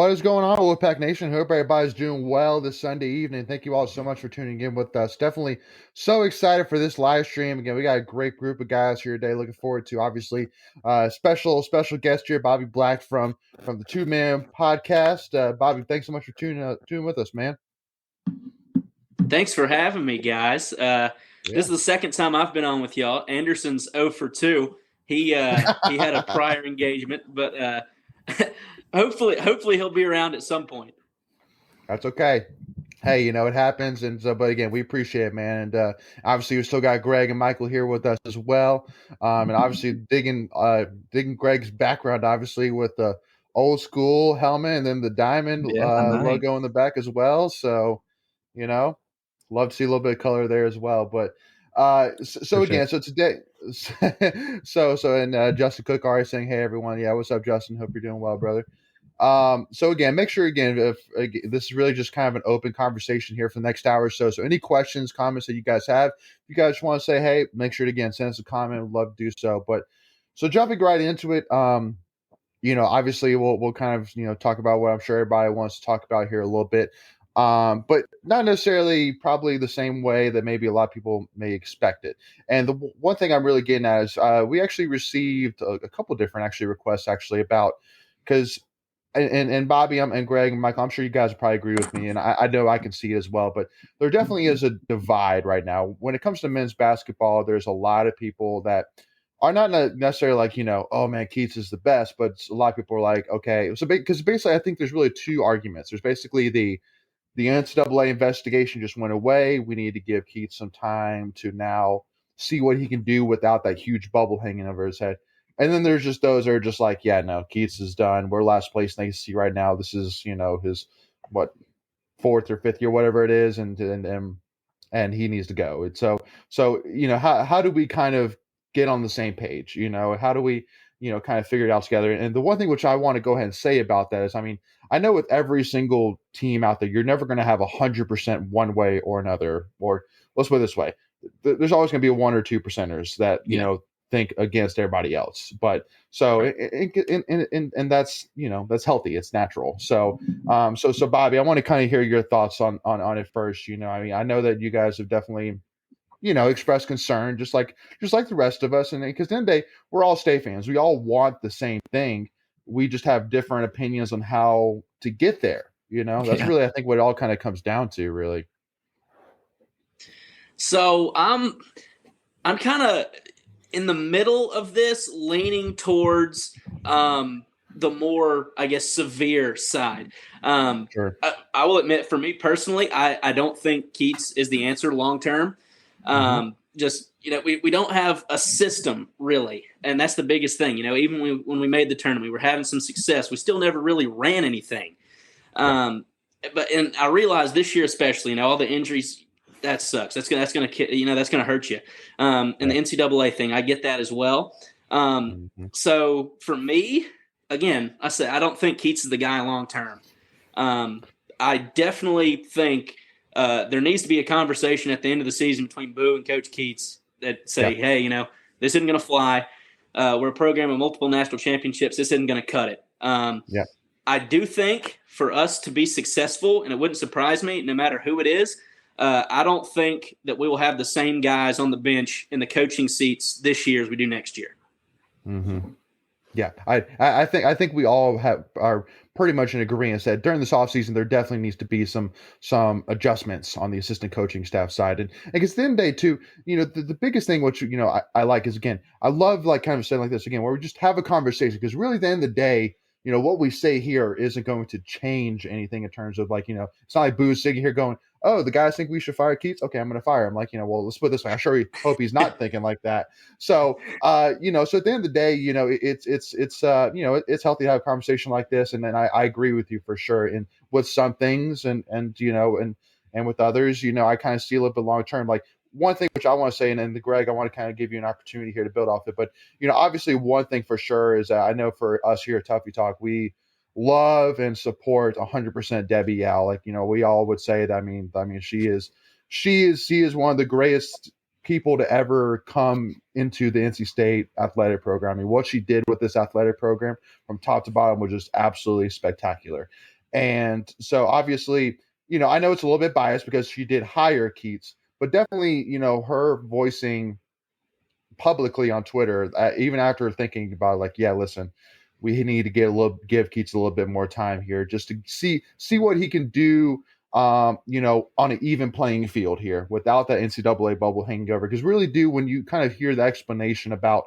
What is going on, Wolfpack Nation? Hope everybody's doing well this Sunday evening. Thank you all so much for tuning in with us. Definitely so excited for this live stream. Again, we got a great group of guys here today. Looking forward to obviously special guest here, Bobby Black from the Two Man Podcast. Bobby, thanks so much for tuning with us, man. Thanks for having me, guys. This is the second time I've been on with y'all. Anderson's 0 for 2. He had a prior engagement, but hopefully he'll be around at some point. That's okay. Hey, it happens, and so, but again, we appreciate it, man. And obviously, we still got Greg and Michael here with us as well. And obviously, digging Greg's background, obviously with the old school helmet and then the diamond logo in the back as well. So, love to see a little bit of color there as well. But so today, and Justin Cook already saying, "Hey, everyone, yeah, what's up, Justin? Hope you're doing well, brother." So again, make sure if this is really just kind of an open conversation here for the next hour or so. So any questions, comments that you guys have, if you guys want to say, hey, make sure to again send us a comment. We'd love to do so. But so jumping right into it, obviously we'll kind of talk about what I'm sure everybody wants to talk about here a little bit. But not necessarily probably the same way that maybe a lot of people may expect it. And the one thing I'm really getting at is we actually received a couple different requests about because. And Bobby and Greg and Michael, I'm sure you guys probably agree with me, and I know I can see it as well. But there definitely is a divide right now when it comes to men's basketball. There's a lot of people that are not necessarily like oh man, Keats is the best, but a lot of people are like, okay, so because basically I think there's really two arguments. There's basically the NCAA investigation just went away. We need to give Keats some time to now see what he can do without that huge bubble hanging over his head. And then there's just those that are just like, yeah, no, Keats is done. We're last place in ACC right now. This is, his fourth or fifth year, whatever it is, and he needs to go. And so how do we kind of get on the same page? How do we kind of figure it out together? And the one thing which I want to go ahead and say about that is, I mean, I know with every single team out there, you're never going to have 100% one way or another. Or let's put it this way: there's always going to be 1 or 2 percenters that think against everybody else. But so and that's that's healthy, it's natural. So so Bobby, I want to kind of hear your thoughts on it first. I mean, I know that you guys have definitely expressed concern just like the rest of us, and because then we're all state fans, we all want the same thing, we just have different opinions on how to get there. That's really I think what it all kind of comes down to, really. So I'm kind of in the middle of this, leaning towards the more, I guess, severe side. Sure. I will admit, for me personally, I don't think Keats is the answer long term. Just, we don't have a system, really. And that's the biggest thing. Even when we made the tournament, we were having some success. We still never really ran anything. And I realized this year especially, all the injuries – that sucks. That's gonna hurt you. And the NCAA thing, I get that as well. So for me, again, I say I don't think Keats is the guy long term. I definitely think there needs to be a conversation at the end of the season between Boo and Coach Keats that say, hey, this isn't going to fly. We're a program with multiple national championships. This isn't going to cut it. I do think for us to be successful, and it wouldn't surprise me, no matter who it is, I don't think that we will have the same guys on the bench in the coaching seats this year as we do next year. Yeah, I think we all are pretty much in agreement that during this offseason there definitely needs to be some adjustments on the assistant coaching staff side, and because at the end of the day too, the biggest thing which I like is, again, I love like kind of saying like this again, where we just have a conversation, because really at the end of the day, what we say here isn't going to change anything in terms of like, it's not like Boo's sitting here going, oh, the guys think we should fire Keats. Okay, I'm going to fire him. Like, well, let's put it this way. I sure hope he's not thinking like that. So, so at the end of the day, it's healthy to have a conversation like this. And then I agree with you for sure. And with some things and with others, I kind of see a little bit long term. Like one thing which I want to say, and then Greg, I want to kind of give you an opportunity here to build off it. But, obviously one thing for sure is that I know for us here at Tuffy Talk, we love and support 100% Debbie Yao. Like, we all would say that. I mean, she is one of the greatest people to ever come into the NC State athletic program. I mean, what she did with this athletic program from top to bottom was just absolutely spectacular. And so obviously, I know it's a little bit biased because she did hire Keats, but definitely, her voicing publicly on Twitter, even after thinking about it, like, yeah, listen, we need to give Keats a little bit more time here just to see what he can do. On an even playing field here without that NCAA bubble hanging over. Because really, when you kind of hear the explanation about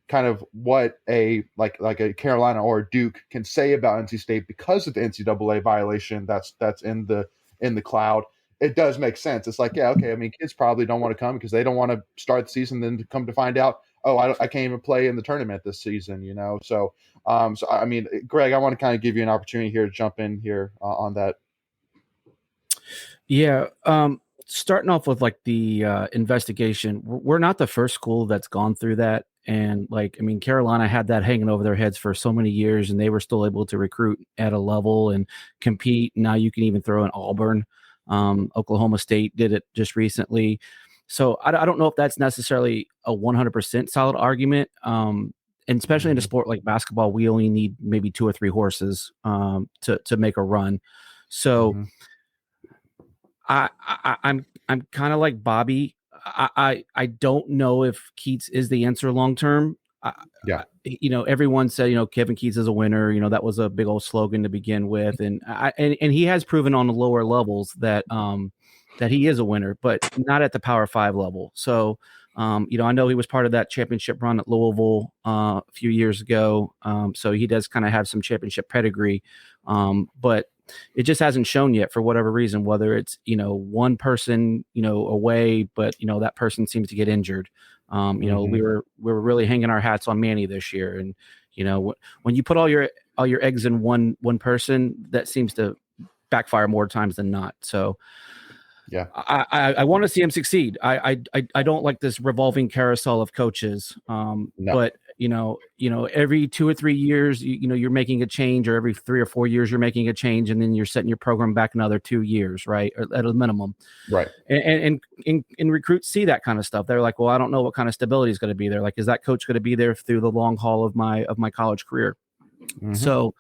kind of what a like a Carolina or a Duke can say about NC State because of the NCAA violation that's in the cloud, it does make sense. It's like, yeah, okay. I mean, kids probably don't want to come because they don't want to start the season, then to come to find out, oh, I can't even play in the tournament this season, So, I mean, Greg, I want to kind of give you an opportunity here to jump in here on that. Yeah. Starting off with like the investigation, we're not the first school that's gone through that. And Carolina had that hanging over their heads for so many years, and they were still able to recruit at a level and compete. Now you can even throw in Auburn. Oklahoma State did it just recently. So I don't know if that's necessarily a 100% solid argument. And especially in a sport like basketball, we only need maybe 2 or 3 horses to make a run. So I'm kind of like Bobby. I don't know if Keats is the answer long term. Everyone said, Kevin Keats is a winner. That was a big old slogan to begin with, and he has proven on the lower levels that he is a winner, but not at the Power 5 level. So, I know he was part of that championship run at Louisville a few years ago. So he does kind of have some championship pedigree, but it just hasn't shown yet for whatever reason, whether it's, one person, away, but, that person seems to get injured. We were really hanging our hats on Manny this year. And, when you put all your eggs in one person, that seems to backfire more times than not. So yeah, I want to see him succeed. I don't like this revolving carousel of coaches. No. But every 2 or 3 years, you're making a change, or every 3 or 4 years you're making a change, and then you're setting your program back another 2 years, right? Or at a minimum. Right. And recruits see that kind of stuff. They're like, well, I don't know what kind of stability is going to be there. Like, is that coach going to be there through the long haul of my college career? So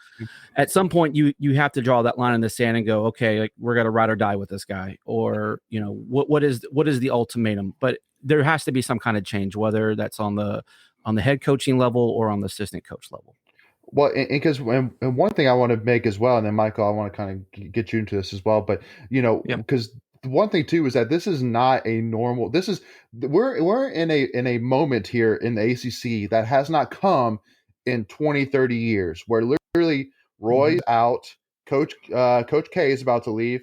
at some point you have to draw that line in the sand and go, okay, like, we're going to ride or die with this guy, or, what is the ultimatum? But there has to be some kind of change, whether that's on the head coaching level or on the assistant coach level. Well, because and one thing I want to make as well, and then Michael, I want to kind of get you into this as well, but because one thing too is that this is not a normal. We're in a moment here in the ACC that has not come in 20, 30 years, where literally Roy's out, Coach K is about to leave.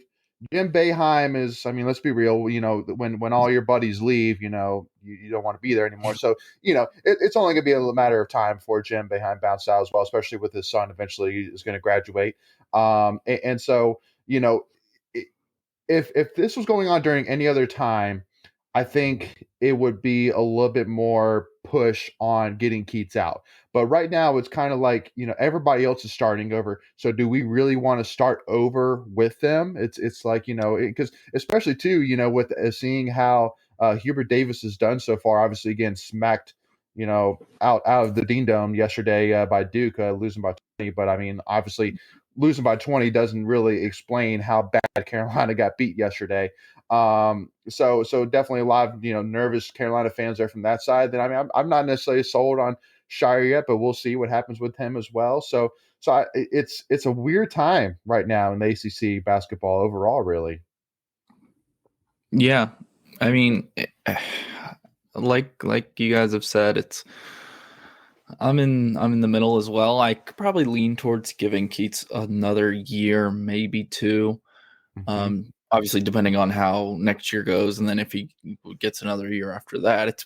Jim Boeheim is, I mean, let's be real, when all your buddies leave, you don't want to be there anymore. So, it's only going to be a matter of time before Jim Boeheim bounces out as well, especially with his son eventually is going to graduate. And so, if this was going on during any other time, I think it would be a little bit more push on getting Keats out. But right now, it's kind of like, everybody else is starting over. So do we really want to start over with them? It's like, because especially too, with seeing how Hubert Davis has done so far, obviously, again, smacked, out of the Dean Dome yesterday by Duke, losing by 20. But I mean, obviously, losing by 20 doesn't really explain how bad Carolina got beat yesterday. So definitely a lot of, nervous Carolina fans there from that side. Then, I mean, I'm not necessarily sold on Shire yet, but we'll see what happens with him as well. So it's a weird time right now in the ACC basketball overall, really. Yeah. I mean, like you guys have said, I'm in the middle as well. I could probably lean towards giving Keats another year, maybe 2. Obviously, depending on how next year goes, and then if he gets another year after that,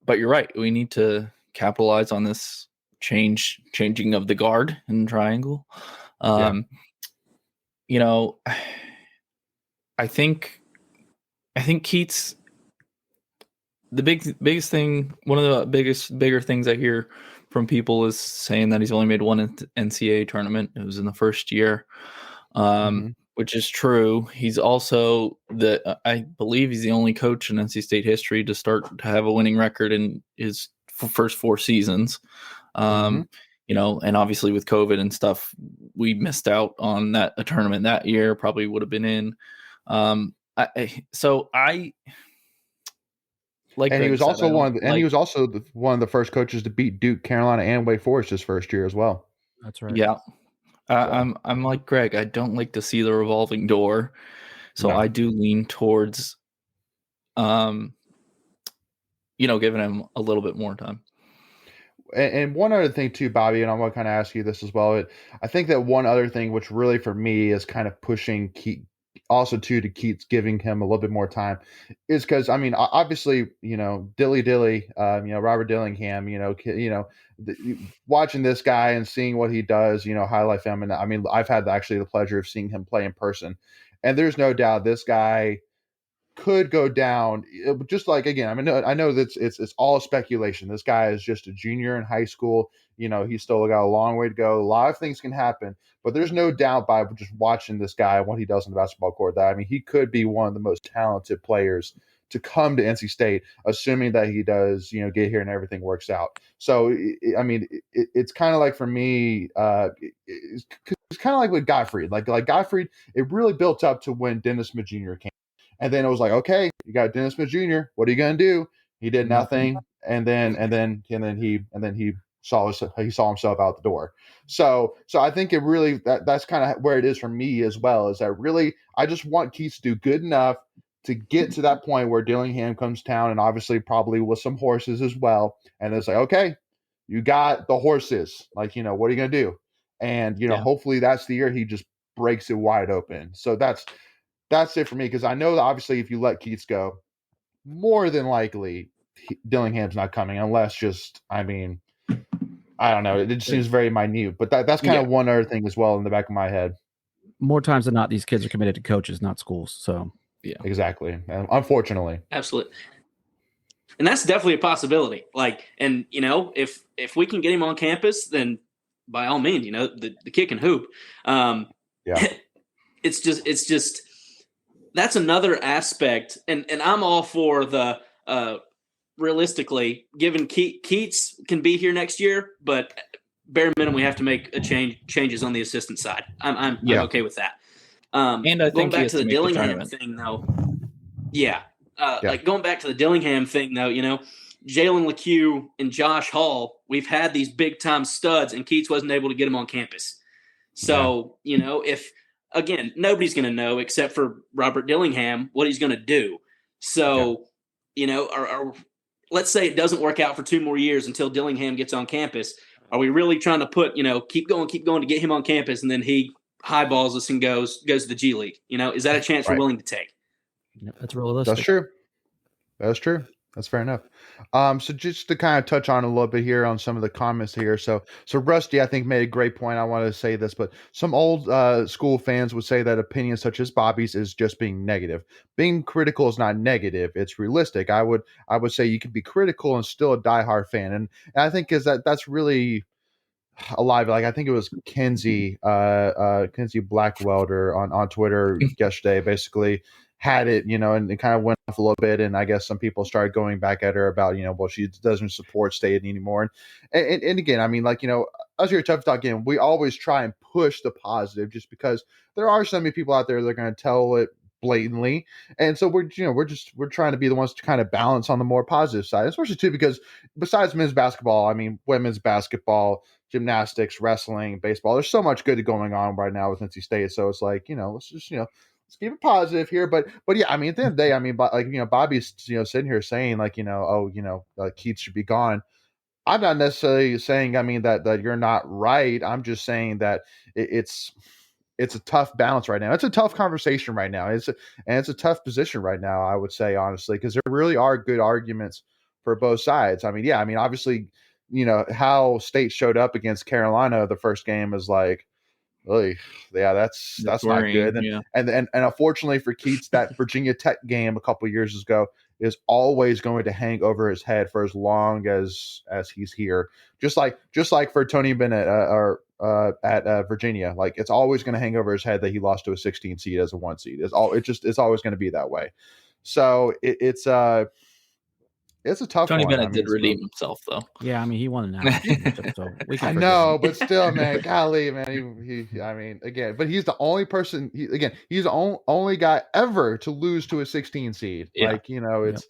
but you're right. We need to capitalize on this changing of the guard in the triangle. I think Keats. The biggest thing, one of the bigger things I hear from people is saying that he's only made one NCAA tournament. It was in the first year, which is true. He's also I believe he's the only coach in NC State history to have a winning record in his first 4 seasons. and obviously with COVID and stuff, we missed out on a tournament that year. Probably would have been in. I like And he Greg was said, also he was also one of the first coaches to beat Duke, Carolina, and Wake Forest his first year as well. That's right. Yeah. I'm like Greg. I don't like to see the revolving door, so I do lean towards, giving him a little bit more time. And one other thing too, Bobby, and I'm going to kind of ask you this as well. I think that one other thing, which really for me is kind of pushing also too to Keats giving him a little bit more time, is because I mean obviously Dilly, Robert Dillingham, watching this guy and seeing what he does, highlight film, and I mean I've had actually the pleasure of seeing him play in person, and there's no doubt this guy could go down. Just like, again, I mean, I know that it's all speculation. This guy is just a junior in high school. He's still got a long way to go. A lot of things can happen, but there's no doubt by just watching this guy and what he does on the basketball court that, I mean, he could be one of the most talented players to come to NC State, assuming that he does, get here and everything works out. So, I mean, it's kind of like, for me, it's kind of like with Gottfried. Like Gottfried, it really built up to when Dennis Smith Jr. came. And then it was like, okay, you got Dennis Smith Jr. What are you going to do? He did nothing, and then he saw himself out the door. So I think it really that's kind of where it is for me as well. Is that really I just want Keats to do good enough to get to that point where Dillingham comes down, and obviously probably with some horses as well. And it's like, okay, you got the horses. Like, what are you going to do? And hopefully that's the year he just breaks it wide open. So that's it for me, because I know that obviously if you let Keats go, more than likely Dillingham's not coming, unless I don't know. It just seems very minute, but that's kind of one other thing as well in the back of my head. More times than not, these kids are committed to coaches, not schools. So yeah, exactly. Unfortunately, absolutely. And that's definitely a possibility. Like, and if we can get him on campus, then by all means, the kid can hoop. Yeah. It's just that's another aspect, and I'm all for the realistically, given Keats can be here next year, but bare minimum we have to make changes on the assistant side. I'm okay with that. And I think going back to the Dillingham thing, though, like going back to the Dillingham thing, though, Jalen LeCue and Josh Hall, we've had these big time studs, and Keats wasn't able to get them on campus. So if again, nobody's going to know except for Robert Dillingham what he's going to do. So, let's say it doesn't work out for 2 more years until Dillingham gets on campus. Are we really trying to put, keep going to get him on campus, and then he highballs us and goes to the G League? Is that a chance we're willing to take? Yeah, that's realistic. That's true. That's true. That's fair enough. So just to kind of touch on a little bit here on some of the comments here. So Rusty, I think, made a great point. I wanted to say this, but some old school fans would say that opinions such as Bobby's is just being negative. Being critical is not negative. It's realistic. I would say you can be critical and still a diehard fan. And I think that's really alive. Like, I think it was Kenzie Blackwelder on Twitter yesterday, basically had it, and it kind of went off a little bit. And I guess some people started going back at her about, well, she doesn't support state anymore. And again, I mean, like, us here at Tough Talk, again, we always try and push the positive, just because there are so many people out there that are going to tell it blatantly. And so we're trying to be the ones to kind of balance on the more positive side, especially too, because besides men's basketball, I mean, women's basketball, gymnastics, wrestling, baseball, there's so much good going on right now with NC State. So it's like, let's just, let's keep it positive here. But yeah, I mean, at the end of the day, I mean, like, Bobby's, sitting here saying like, Keats should be gone. I'm not necessarily saying, I mean, that you're not right. I'm just saying that it's a tough balance right now. It's a tough conversation right now. It's a tough position right now, I would say, honestly, because there really are good arguments for both sides. I mean, yeah, I mean, obviously, how State showed up against Carolina the first game is like, really, yeah, that's not good. And unfortunately for Keats, that Virginia Tech game a couple years ago is always going to hang over his head for as long as he's here. Just like for Tony Bennett at Virginia, like, it's always going to hang over his head that he lost to a 16 seed as a 1 seed. It's always going to be that way. So it's it's a tough Tony one. Bennett did redeem himself, though. Yeah, I mean, he won the national championship, so we can I forgive know, him. but still, man, golly, man, he I mean, again, but he's the only person. He's the only guy ever to lose to a 16 seed. Yeah. Like, it's.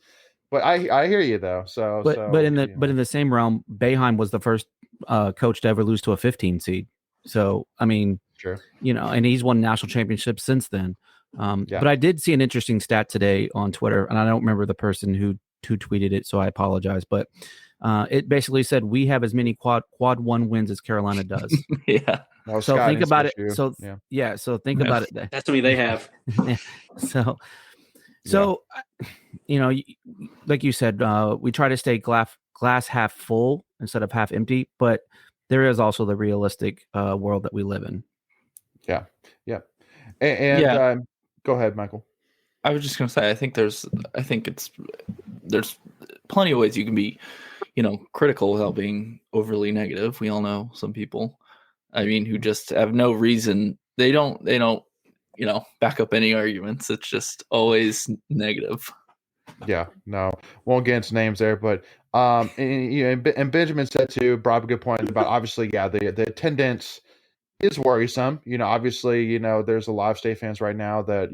But I hear you though. But in the same realm, Boeheim was the first coach to ever lose to a 15 seed. So I mean, sure, and he's won national championships since then. Yeah. But I did see an interesting stat today on Twitter, and I don't remember the person who tweeted it, so I apologize. But it basically said we have as many quad one wins as Carolina does. Yeah. Well, so Scott think about it. issue. So yeah. So think about it. That's what they have. So like you said, we try to stay glass half full instead of half empty, but there is also the realistic world that we live in. Yeah. And go ahead, Michael. I was just going to say, I think there's plenty of ways you can be, critical without being overly negative. We all know some people, who just have no reason. They don't, back up any arguments. It's just always negative. Yeah, no, won't get into names there, but and Benjamin said too, brought up a good point about obviously, the attendance is worrisome. Obviously, there's a lot of state fans right now that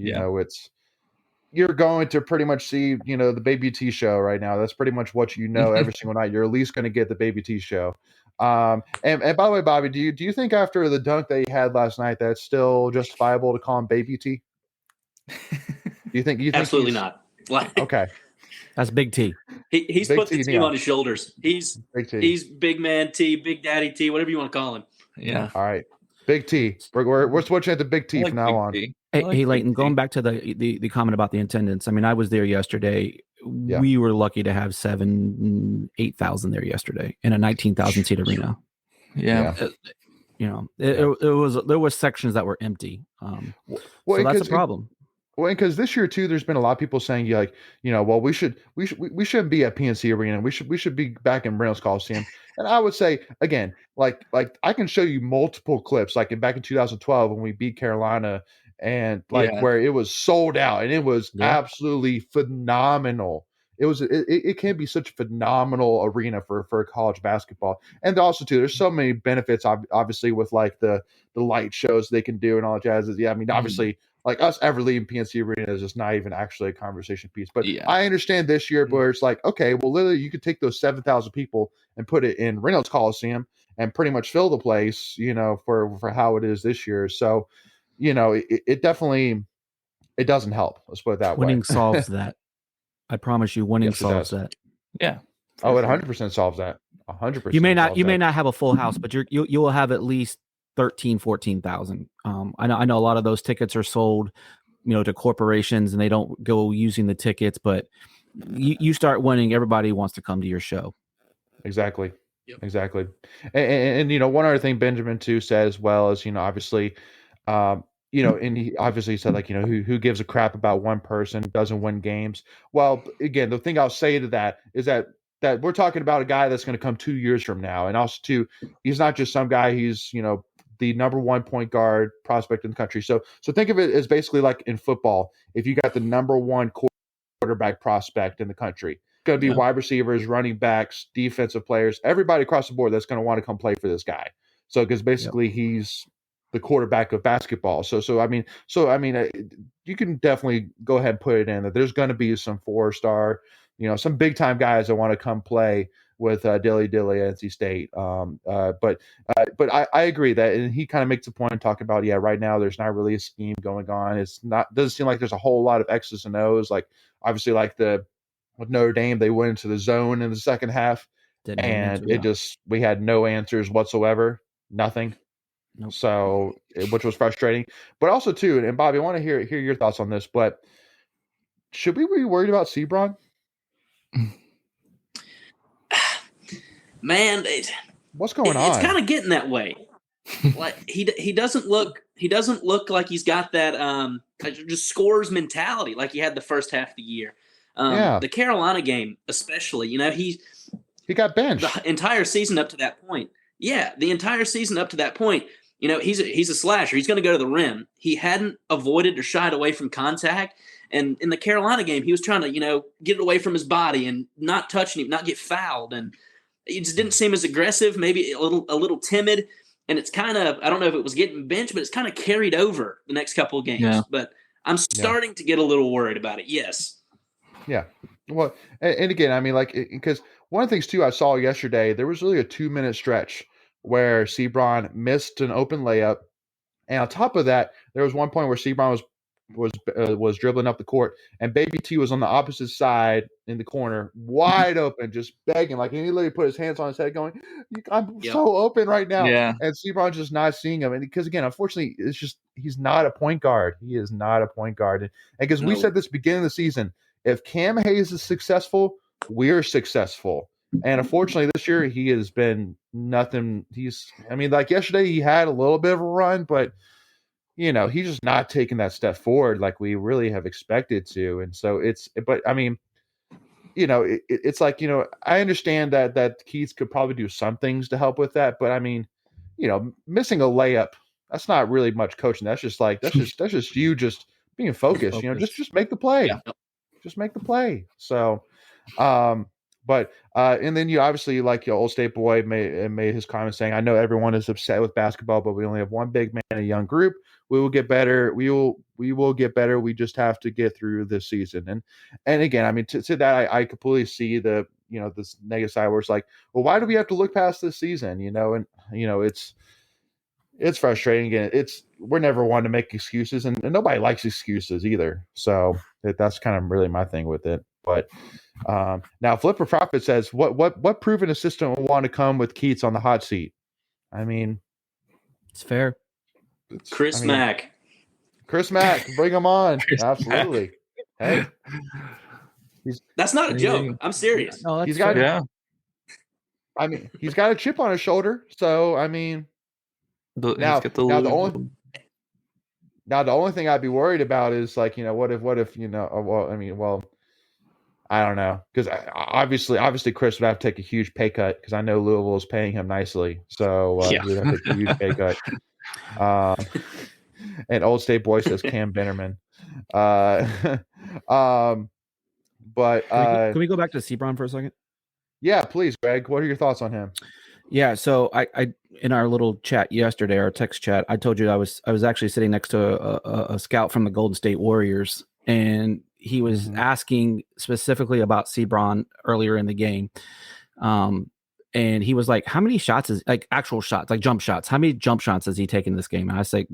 you're going to pretty much see, the Baby T show right now. That's pretty much what every single night. You're at least going to get the Baby T show. And by the way, Bobby, do you think after the dunk that he had last night that's still justifiable to call him Baby T? Do you think Absolutely not. Okay. That's Big T. He's put the team on his shoulders. He's Big Man T, Big Daddy T, whatever you want to call him. Yeah. All right. Big T. We're switching it to Big T from now on. Hey, Leighton, going back to the comment about the attendance. I was there yesterday. Yeah. We were lucky to have 8,000 there yesterday in a 19,000 seat arena. Yeah. There was sections that were empty. So that's a problem. Well, because this year too, there's been a lot of people saying, well, we shouldn't be at PNC Arena. We should be back in Reynolds Coliseum. And I would say again, like I can show you multiple clips, like back in 2012 when we beat Carolina, and where it was sold out, and it was absolutely phenomenal. It can be such a phenomenal arena for college basketball. And also too, there's so many benefits obviously with like the light shows they can do and all the jazz. Yeah, obviously. Like us ever leaving PNC Arena is just not even actually a conversation piece. But I understand this year where it's like, okay, well, literally you could take those 7,000 people and put it in Reynolds Coliseum and pretty much fill the place, for how it is this year. So, it definitely, it doesn't help. Let's put it that way. Winning solves that. I promise you, winning solves that. Yeah. Oh, it 100% solves that. 100%. You may not have a full house, but you will have at least 14,000. I know a lot of those tickets are sold, to corporations, and they don't go using the tickets, but you start winning, everybody wants to come to your show. Exactly. Yep. Exactly. And one other thing Benjamin too said as well is, obviously, and he obviously said like, who gives a crap about one person doesn't win games. Well, again, the thing I'll say to that is that we're talking about a guy that's going to come 2 years from now. And also too, he's not just some guy, he's, the number one point guard prospect in the country. So think of it as basically like in football. If you got the number one quarterback prospect in the country, it's going to be wide receivers, running backs, defensive players, everybody across the board that's going to want to come play for this guy. So because basically he's the quarterback of basketball. So you can definitely go ahead and put it in that there's going to be some 4-star, some big time guys that want to come play with Dilly at NC State. But I agree that, and he kind of makes a point talking about, right now there's not really a scheme going on. Doesn't seem like there's a whole lot of X's and O's. Like obviously like with Notre Dame, they went into the zone in the second half we had no answers whatsoever, nothing. Nope. So, which was frustrating, but also too, and Bobby, I want to hear your thoughts on this, but should we be worried about Sebron? Man, what's going on? It's kind of getting that way. Like he doesn't look like he's got that just scores mentality like he had the first half of the year. The Carolina game especially, he got benched the entire season up to that point. Yeah, the entire season up to that point, he's a slasher. He's going to go to the rim. He hadn't avoided or shied away from contact. And in the Carolina game, he was trying to, get it away from his body and not touch him, not get fouled. And it just didn't seem as aggressive, maybe a little timid. And it's kind of, I don't know if it was getting benched, but it's kind of carried over the next couple of games. Yeah. But I'm starting to get a little worried about it. Yes. Yeah. Well, and again, I mean, because one of the things too I saw yesterday, there was really a 2-minute stretch where Sebron missed an open layup, and on top of that, there was one point where Sebron was dribbling up the court, and Baby T was on the opposite side in the corner, wide open, just begging, like he literally put his hands on his head, going, "I'm so open right now." Yeah. And Sebron's just not seeing him, and because again, unfortunately, it's just he's not a point guard. He is not a point guard, and because we said this beginning of the season, if Cam Hayes is successful, we're successful. And unfortunately, this year he has been nothing. Like yesterday, he had a little bit of a run, but he's just not taking that step forward like we really have expected to. And so it's like, I understand that Keith could probably do some things to help with that, but I mean, missing a layup, that's not really much coaching. That's just you just being focused. Just make the play. Yeah. Just make the play. So, and then obviously, like your Old State boy made his comment saying, "I know everyone is upset with basketball, but we only have one big man in a young group. We will get better. We will get better. We just have to get through this season." And again, I mean, to that, I completely see the this negative side where it's like, well, why do we have to look past this season? And it's frustrating. Again, we're never one to make excuses, and nobody likes excuses either. So that's kind of really my thing with it. But now Flipper Profit says, what proven assistant will want to come with Keats on the hot seat? I mean, it's fair. Chris Mack, bring him on. Absolutely. Hey, that's not a joke. I'm serious. No, he's got yeah. I mean, he's got a chip on his shoulder. So I mean, now the only thing I'd be worried about is like, what if I don't know, because obviously Chris would have to take a huge pay cut because I know Louisville is paying him nicely, so he would have to take a huge pay cut. And Old State boy says Cam Bennerman. But can we go back to Sebron for a second? Yeah, please, Greg. What are your thoughts on him? Yeah, so I in our little chat yesterday, our text chat, I told you I was actually sitting next to a scout from the Golden State Warriors, and he was asking specifically about Sebron earlier in the game. And he was like, how many shots actual shots, like jump shots, how many jump shots has he taken this game? And I said,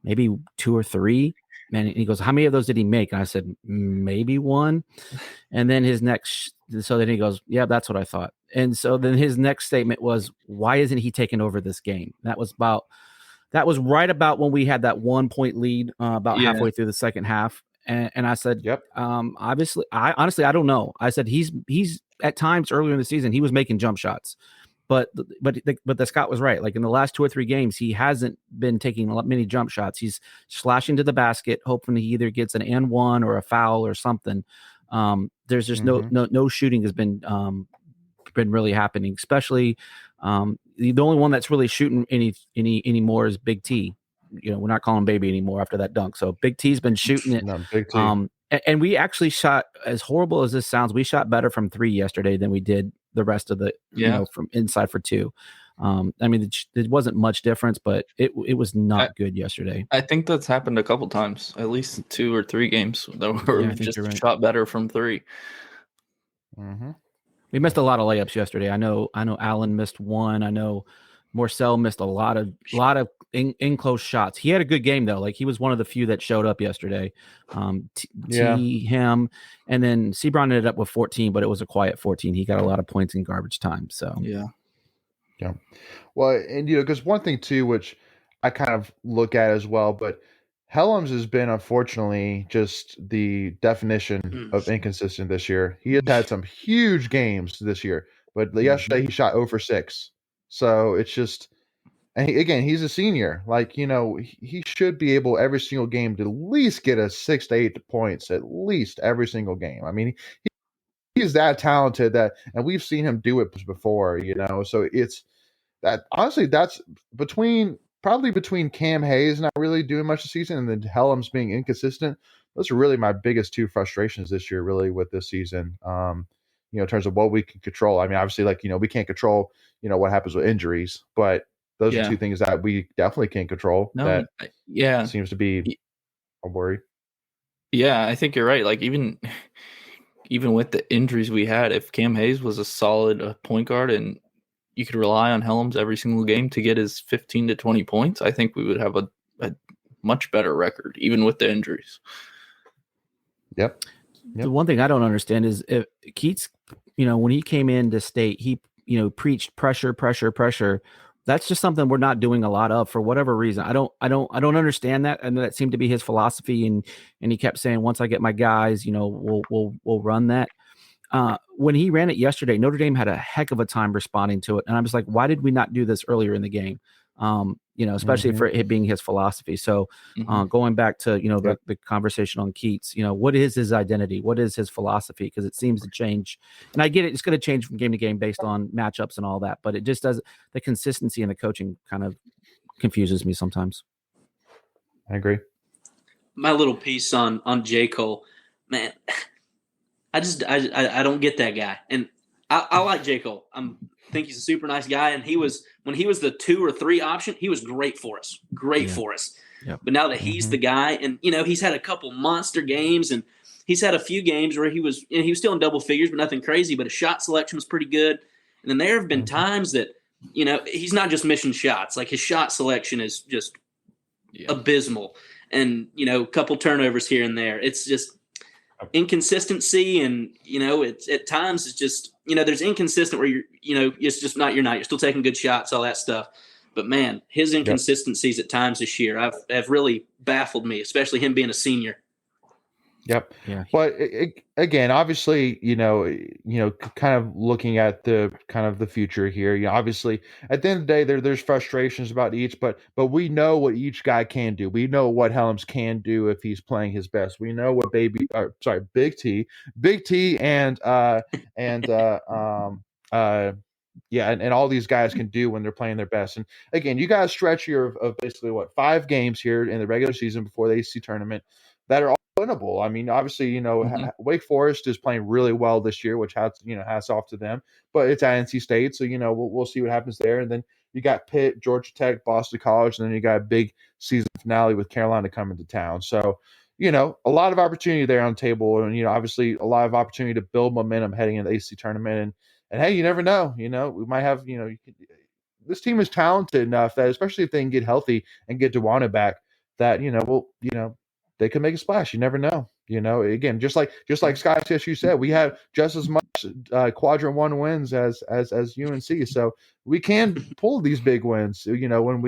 maybe 2 or 3. And he goes, how many of those did he make? And I said, maybe 1. And then so then he goes, yeah, that's what I thought. And so then his next statement was, why isn't he taking over this game? That was right about when we had that 1-point lead, halfway through the second half. And I said, yep. Obviously, I don't know. I said, he's at times earlier in the season, he was making jump shots, but the Scott was right. Like in the last 2 or 3 games, he hasn't been taking many jump shots. He's slashing to the basket, hoping he either gets an and one or a foul or something. There's just no shooting has been really happening, especially the only one that's really shooting any more is Big T. We're not calling Baby anymore after that dunk. So Big T's been shooting it. No, Big T. And we actually shot, as horrible as this sounds, we shot better from 3 yesterday than we did the rest of the, from inside for 2. I mean, it wasn't much difference, but it was not good yesterday. I think that's happened a couple times, at least 2 or 3 games that were just shot better from 3. Mm-hmm. We missed a lot of layups yesterday. I know Allen missed 1. I know Morcell missed a lot of in close shots. He had a good game though. Like he was one of the few that showed up yesterday. Him, and then Sebron ended up with 14, but it was a quiet 14. He got a lot of points in garbage time. So yeah. Well, and because one thing too, which I kind of look at as well, but Helms has been unfortunately just the definition of inconsistent this year. He has had some huge games this year, but yesterday he shot 0 for 6. So it's just, and he's a senior. Like, he should be able every single game to at least get 6 to 8 points, at least every single game. I mean, he's that talented and we've seen him do it before, So it's that, honestly, that's between probably between Cam Hayes not really doing much this season and then Helms being inconsistent. Those are really my biggest two frustrations this year, really, with this season. In terms of what we can control. I mean, obviously, we can't control, what happens with injuries, but those are two things that we definitely can't control. No, that seems to be a worry. Yeah, I think you're right. Like even with the injuries we had, if Cam Hayes was a solid point guard and you could rely on Helms every single game to get his 15 to 20 points, I think we would have a much better record, even with the injuries. Yep. The one thing I don't understand is if Keats, when he came into state, he, preached pressure. That's just something we're not doing a lot of for whatever reason. I don't understand that. And that seemed to be his philosophy. And he kept saying, once I get my guys, we'll run that. When he ran it yesterday, Notre Dame had a heck of a time responding to it. And I was like, why did we not do this earlier in the game? Especially for it being his philosophy. So going back to, the conversation on Keats, what is his identity? What is his philosophy? Because it seems to change. And I get it. It's going to change from game to game based on matchups and all that. But it just does. The consistency in the coaching kind of confuses me sometimes. I agree. My little piece on J. Cole, man, I don't get that guy. And I like J. Cole. I think he's a super nice guy. And when he was the 2 or 3 option, he was great for us. Yep. But now that he's the guy, and he's had a couple monster games, and he's had a few games where he was still in double figures, but nothing crazy. But his shot selection was pretty good. And then there have been times that he's not just missing shots. Like his shot selection is just abysmal, and a couple turnovers here and there. It's just inconsistency, and it's at times it's just there's inconsistent where it's just not your night. You're still taking good shots, all that stuff. But man, his inconsistencies at times this year have really baffled me, especially him being a senior. Yep. Yeah. But again, obviously, kind of looking at the kind of the future here. Obviously, at the end of the day, there's frustrations about each, but we know what each guy can do. We know what Helms can do if he's playing his best. We know what Big T, and and all these guys can do when they're playing their best. And again, you got a stretch here of basically 5 games here in the regular season before the AC tournament that are all winnable. I mean, obviously, Wake Forest is playing really well this year, which hats off to them. But it's at NC State, so we'll see what happens there. And then you got Pitt, Georgia Tech, Boston College, and then you got a big season finale with Carolina coming to town. So, a lot of opportunity there on the table, and obviously a lot of opportunity to build momentum heading into the AC tournament. And hey, you never know. We might have. This team is talented enough that, especially if they can get healthy and get Dewana back, that they could make a splash. You never know. Again, just like Scott TSU said, we have just as much quadrant 1 wins as UNC, so we can pull these big wins. When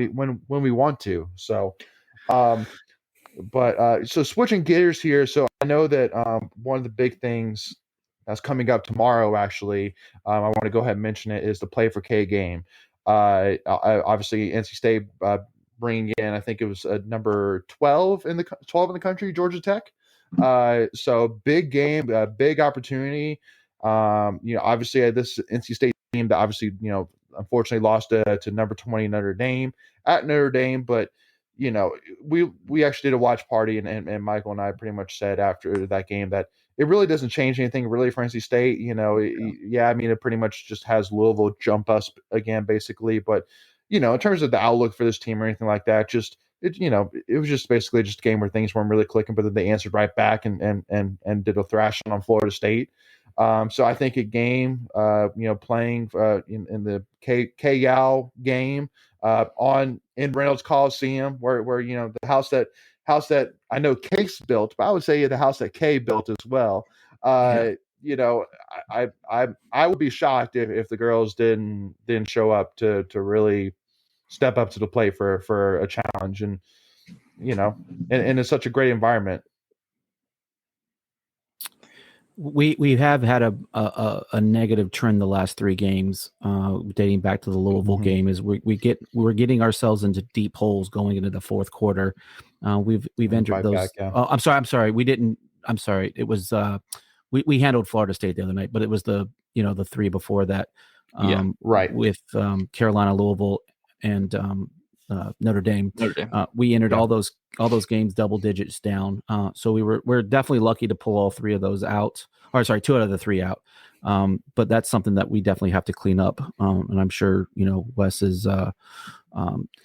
we want to. So, so switching gears here. So I know that one of the big things that's coming up tomorrow, actually, I want to go ahead and mention it, is the Play for K game. Obviously, NC State bringing in, I think it was number 12 in the country, Georgia Tech. So big game, big opportunity. Obviously this NC State team that obviously unfortunately lost to number 20 Notre Dame at Notre Dame, but we actually did a watch party, and Michael and I pretty much said after that game that it really doesn't change anything really for NC State. I mean, it pretty much just has Louisville jump us again, basically, but in terms of the outlook for this team or anything like that, it was just basically just a game where things weren't really clicking, but then they answered right back and did a thrashing on Florida State. So I think a game, playing in the K-Yao game in Reynolds Coliseum, where the house that I know Case built, but I would say the house that K built as well. I would be shocked if the girls didn't show up to really step up to the plate for a challenge, and and it's such a great environment. We have had a negative trend the last 3 games, dating back to the Louisville game. Is we're getting ourselves into deep holes going into the fourth quarter. We've entered those. Back, yeah. Oh, I'm sorry. We didn't. I'm sorry. It was we handled Florida State the other night, but it was the 3 before that. Right. With Carolina, Louisville, and Notre Dame. Notre Dame. We entered all those games double digits down. So we're definitely lucky to pull all three of those out. Or sorry, 2 out of the 3 out. But that's something that we definitely have to clean up. And I'm sure Wes is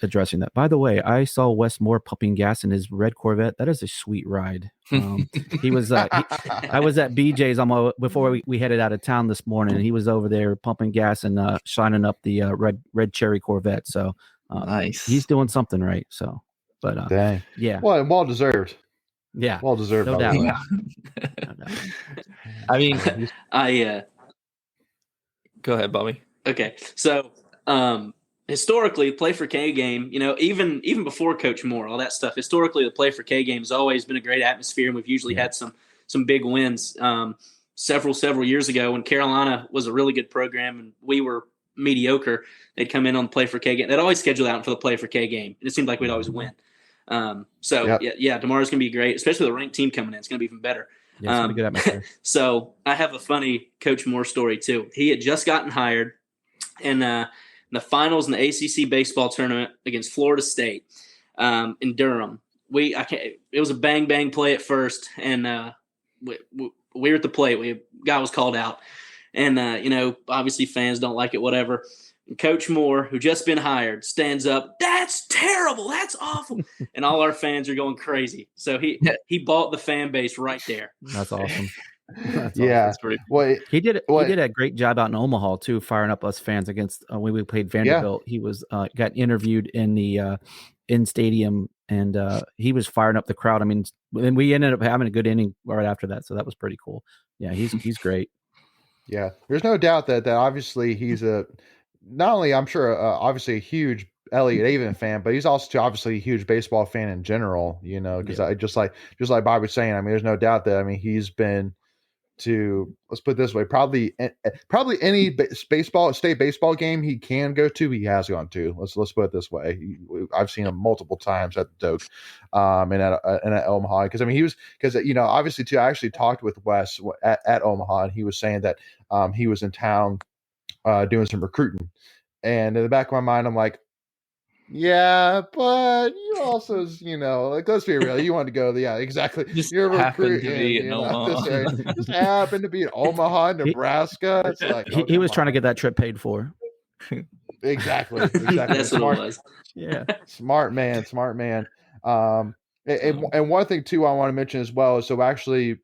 addressing that. By the way, I saw Wes Moore pumping gas in his red Corvette. That is a sweet ride. He was. I was at BJ's before we headed out of town this morning, and he was over there pumping gas and shining up the red cherry Corvette. So nice. He's doing something right. So, but dang, yeah, well deserved. Yeah, well deserved. No doubt. No doubt. I mean, go ahead, Bobby. Okay, so historically, Play for K game, even before Coach Moore, all that stuff. Historically, the Play for K game has always been a great atmosphere, and we've usually had some big wins. Several years ago, when Carolina was a really good program and we were mediocre, they'd come in on the Play for K game. They'd always schedule out for the Play for K game, and it seemed like we'd always win. Tomorrow's gonna be great, especially the ranked team coming in. It's gonna be even better. Yeah, it's gonna be good atmosphere. So I have a funny Coach Moore story too. He had just gotten hired, and the finals in the ACC baseball tournament against Florida State in Durham. It was a bang play at first, and we were at the plate. Guy was called out, and obviously fans don't like it, whatever. And Coach Moore, who just been hired, stands up. That's terrible. That's awful. And all our fans are going crazy. So he bought the fan base right there. That's awesome. That's pretty cool. Well, he did a great job out in Omaha too, firing up us fans against when we played Vanderbilt. He was got interviewed in the in stadium, and he was firing up the crowd. I mean, and we ended up having a good inning right after that, so that was pretty cool. Yeah, he's great. Yeah, there's no doubt that obviously he's not only, I'm sure, obviously a huge Elliott Avon fan, but he's also obviously a huge baseball fan in general. Because I just like Bob was saying. I mean, there's no doubt that he's been to, let's put it this way, probably any state baseball game he can go to, he has gone to. Let's put it this way. I've seen him multiple times at the Doak, and at Omaha, because obviously too. I actually talked with Wes at Omaha, and he was saying that he was in town doing some recruiting, and in the back of my mind, I'm like, yeah, but you also, let's be real. You want to go, exactly. You're happened to be in Omaha. Just happened to be in Omaha, Nebraska. It's like he was trying to get that trip paid for. Exactly. That's what it was. Yeah, smart man. And one thing too I want to mention as well is, so actually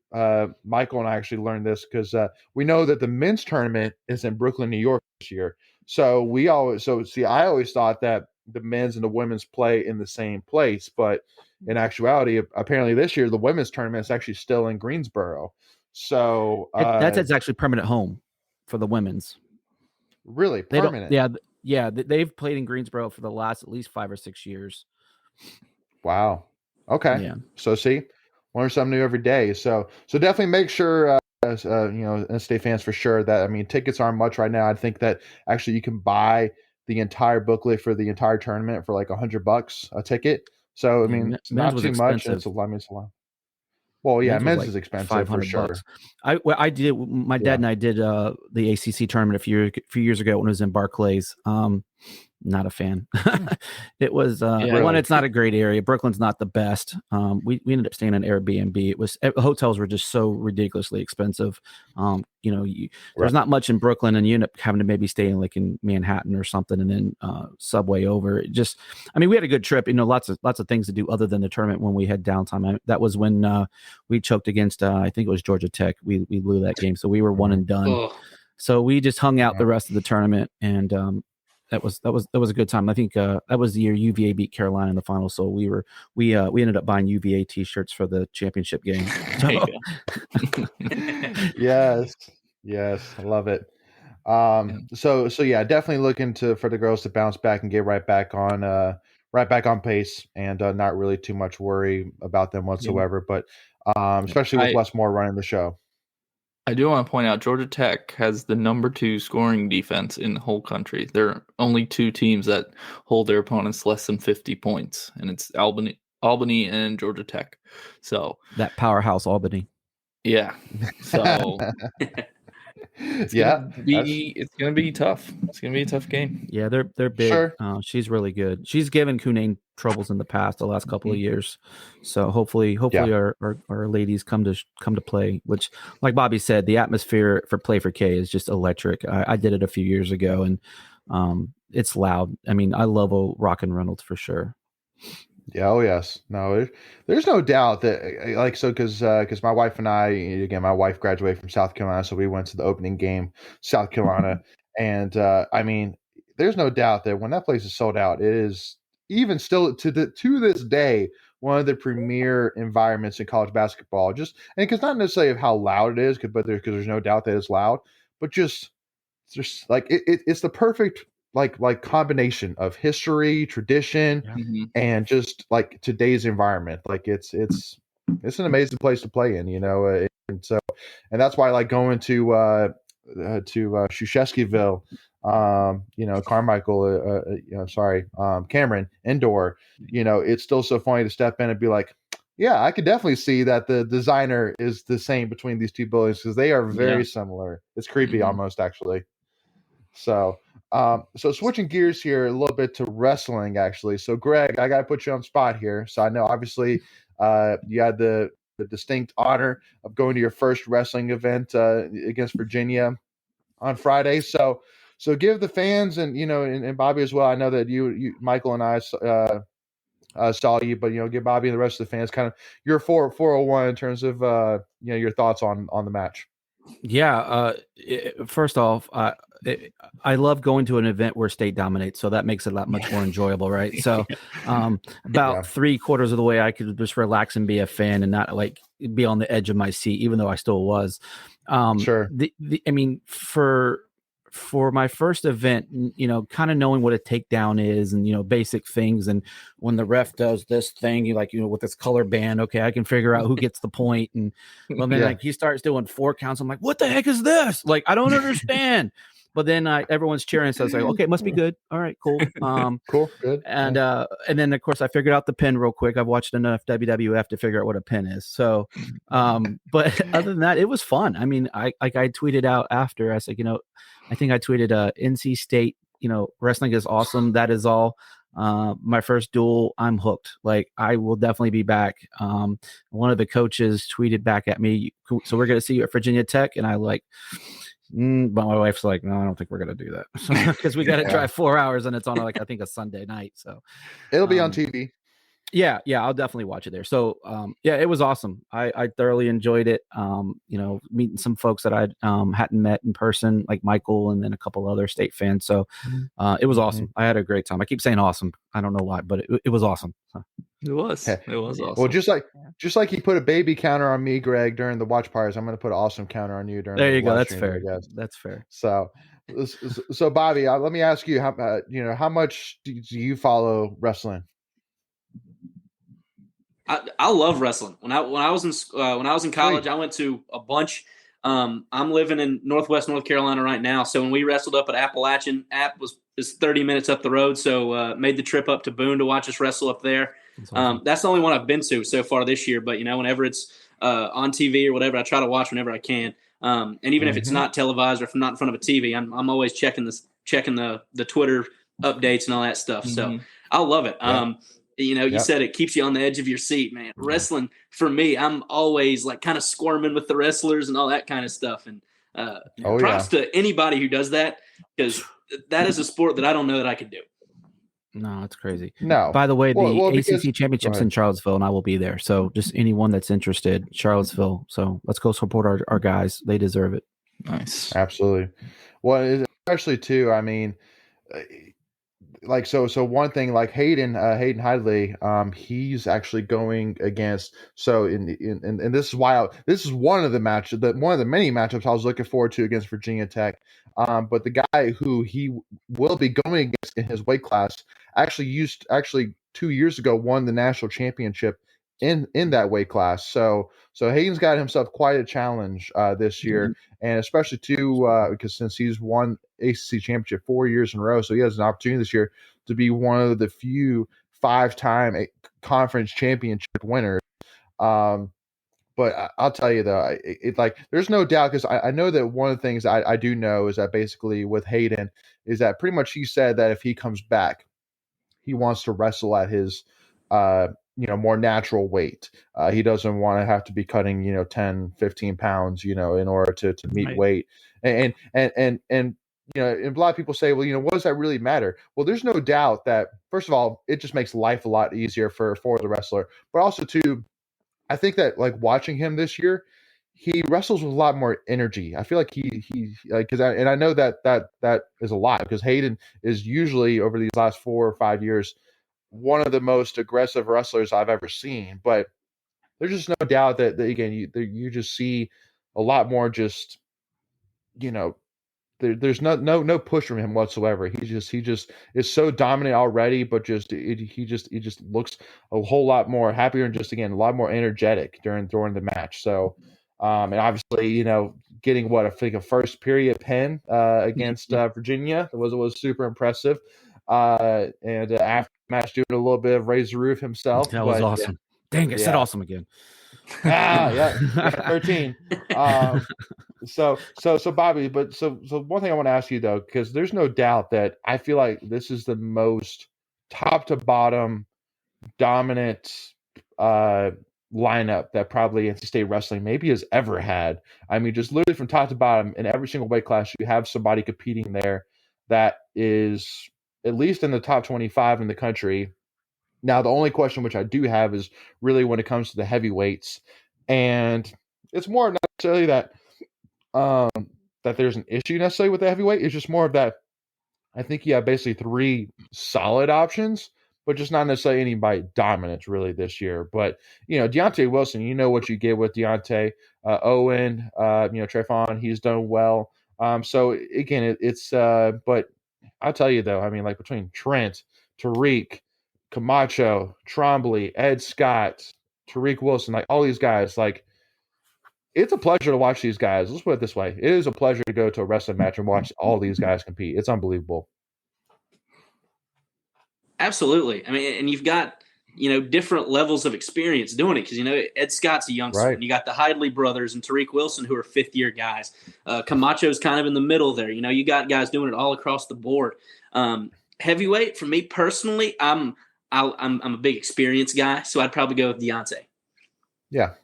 Michael and I actually learned this because we know that the men's tournament is in Brooklyn, New York this year. So I always thought that the men's and the women's play in the same place, but in actuality, apparently this year the women's tournament is actually still in Greensboro. So that's its actually permanent home for the women's. Really permanent? Yeah. They've played in Greensboro for the last at least 5 or 6 years. Wow. Okay. Yeah. So see, learn something new every day. So definitely make sure, and state fans for sure that, tickets aren't much right now. I think that actually you can buy the entire booklet for the entire tournament for like $100 a ticket. So, it's not too much. It's a lot. Well, yeah, men's is expensive for sure. I did. My dad and I did the ACC tournament a few years ago when it was in Barclays. Not a fan. It was one. It's not a great area. Brooklyn's not the best. We ended up staying in Airbnb. Hotels were just so ridiculously expensive. There's not much in Brooklyn, and you end up having to maybe stay in Manhattan or something, and then subway over. It just, we had a good trip. Lots of things to do other than the tournament when we had downtime. That was when we choked against I think it was Georgia Tech. We blew that game, so we were one and done. Oh. So we just hung out the rest of the tournament, and that was a good time. I think that was the year UVA beat Carolina in the final. So we ended up buying UVA t-shirts for the championship game. So. Yes, I love it. So yeah, definitely looking for the girls to bounce back and get right back on pace, and not really too much worry about them whatsoever. But especially with Wes Moore running the show. I do want to point out Georgia Tech has the number 2 scoring defense in the whole country. There are only 2 teams that hold their opponents less than 50 points, and it's Albany and Georgia Tech. So that powerhouse Albany. Yeah. So It's Yeah, gonna be tough. It's gonna be a tough game. Yeah, they're big. Sure. She's really good. She's given Kunane troubles in the past, the last couple of years. So hopefully our ladies come to play. Which, like Bobby said, the atmosphere for Play for K is just electric. I did it a few years ago, and it's loud. I mean, I love a Rockin' Reynolds for sure. Yeah. Oh, yes. No, there's no doubt that like so because my wife and I again my wife graduated from South Carolina, so we went to the opening game, South Carolina, and I mean, there's no doubt that when that place is sold out, it is even still to this day one of the premier environments in college basketball. Just and because not necessarily of how loud it is, but there's no doubt that it's loud, but just like it's the perfect like combination of history, tradition, and just like today's environment. Like it's an amazing place to play in, and so that's why I like going to Shushevskyville, Carmichael, Cameron indoor. It's still so funny to step in and be like, yeah, I could definitely see that the designer is the same between these two buildings because they are very similar. It's creepy almost, actually. So, so switching gears here a little bit to wrestling, actually. So, Greg, I got to put you on the spot here. So, I know obviously you had the distinct honor of going to your first wrestling event against Virginia on Friday. So give the fans and and Bobby as well. I know that you Michael and I saw you, but give Bobby and the rest of the fans kind of your 401 in terms of your thoughts on the match. Yeah. First off, I love going to an event where state dominates, so that makes it a lot much more enjoyable, right? So, about 3/4 of the way, I could just relax and be a fan and not like be on the edge of my seat, even though I still was. Sure. I mean, for my first event, kind of knowing what a takedown is and, basic things. And when the ref does this thing, you like, with this color band, okay, I can figure out who gets the point. And well, then like he starts doing 4 counts. I'm like, what the heck is this? Like, I don't understand. But then everyone's cheering. So I was like, okay, it must be good. All right, cool. Cool. Good. And then of course I figured out the pin real quick. I've watched enough WWF to figure out what a pin is. So, but other than that, it was fun. I mean, I tweeted out after I said, I think I tweeted NC State, wrestling is awesome. That is all. My first duel, I'm hooked. Like I will definitely be back. One of the coaches tweeted back at me, so we're going to see you at Virginia Tech. And I like, but my wife's like, no, I don't think we're going to do that because we got to drive 4 hours and it's on like, I think a Sunday night. So it'll be on TV. Yeah, I'll definitely watch it there. So, it was awesome. I thoroughly enjoyed it. Meeting some folks that I hadn't met in person, like Michael, and then a couple other state fans. So, it was awesome. I had a great time. I keep saying awesome. I don't know why, but it was awesome. It was. It was awesome. Well, just like you put a baby counter on me, Greg, during the watch parties, I'm going to put an awesome counter on you during. There you go. That's fair. That's fair. So Bobby, let me ask you how much do you follow wrestling? I love wrestling. When I was in college, I went to a bunch. I'm living in Northwest North Carolina right now, so when we wrestled up at Appalachian, is 30 minutes up the road. So made the trip up to Boone to watch us wrestle up there. That's awesome. That's the only one I've been to so far this year. But whenever it's on TV or whatever, I try to watch whenever I can. And even if it's not televised or if I'm not in front of a TV, I'm always checking the Twitter updates and all that stuff. So I love it. Yeah. You said it keeps you on the edge of your seat, man. Wrestling, for me, I'm always like kind of squirming with the wrestlers and all that kind of stuff. And props to anybody who does that, because that is a sport that I don't know that I could do. No, it's crazy. No. By the way, the ACC Championship's in Charlottesville, and I will be there. So just anyone that's interested, Charlottesville. So let's go support our guys. They deserve it. Nice. Absolutely. Well, especially too, I mean, like so one thing like Hayden Hidley, he's actually going against and this is why this is one of the many matchups I was looking forward to against Virginia Tech. But the guy who he will be going against in his weight class actually 2 years ago won the national championship in that weight class. So Hayden's got himself quite a challenge this year, and especially too because since he's won ACC championship 4 years in a row, so he has an opportunity this year to be one of the few 5-time conference championship winners. But But I'll tell you though, like there's no doubt, because I know that one of the things I do know is that basically with Hayden is that pretty much he said that if he comes back, he wants to wrestle at his more natural weight. He doesn't want to have to be cutting 10, 15 pounds in order to meet weight. And and a lot of people say, well, what does that really matter? Well, there's no doubt that, first of all, it just makes life a lot easier for the wrestler, but also too, I think that like watching him this year, he wrestles with a lot more energy. I feel like he because I know that is a lot, because Hayden is usually over these last 4 or 5 years one of the most aggressive wrestlers I've ever seen. But there's just no doubt that again you just see a lot more just there's no push from him whatsoever. He just is so dominant already, but he just looks a whole lot more happier and just again a lot more energetic during the match. So and obviously getting I think a first period pin against Virginia was super impressive. And after the match doing a little bit of raise the roof himself. That was awesome. Dang, I said awesome again. Yeah, 13. So Bobby, but so one thing I want to ask you though, because there's no doubt that I feel like this is the most top to bottom dominant lineup that probably NC State wrestling maybe has ever had. I mean, just literally from top to bottom in every single weight class, you have somebody competing there that is at least in the top 25 in the country. Now, the only question which I do have is really when it comes to the heavyweights, and it's more not necessarily that that there's an issue necessarily with the heavyweight. It's just more of that I think you have basically 3 solid options, but just not necessarily anybody dominant really this year. But Deontay Wilson, what you get with Deontay. Owen, Trayvon, he's done well. So again, it's but I'll tell you though, I mean, like between Trent, Tariq, Camacho, Trombley, Ed Scott, Tariq Wilson, like all these guys, like it's a pleasure to watch these guys. Let's put it this way. It is a pleasure to go to a wrestling match and watch all these guys compete. It's unbelievable. Absolutely. I mean, and you've got, different levels of experience doing it, because, Ed Scott's a youngster. Right. And you got the Hidley brothers and Tariq Wilson, who are fifth-year guys. Camacho's kind of in the middle there. You got guys doing it all across the board. Heavyweight, for me personally, I'm a big experience guy, so I'd probably go with Deontay. Yeah.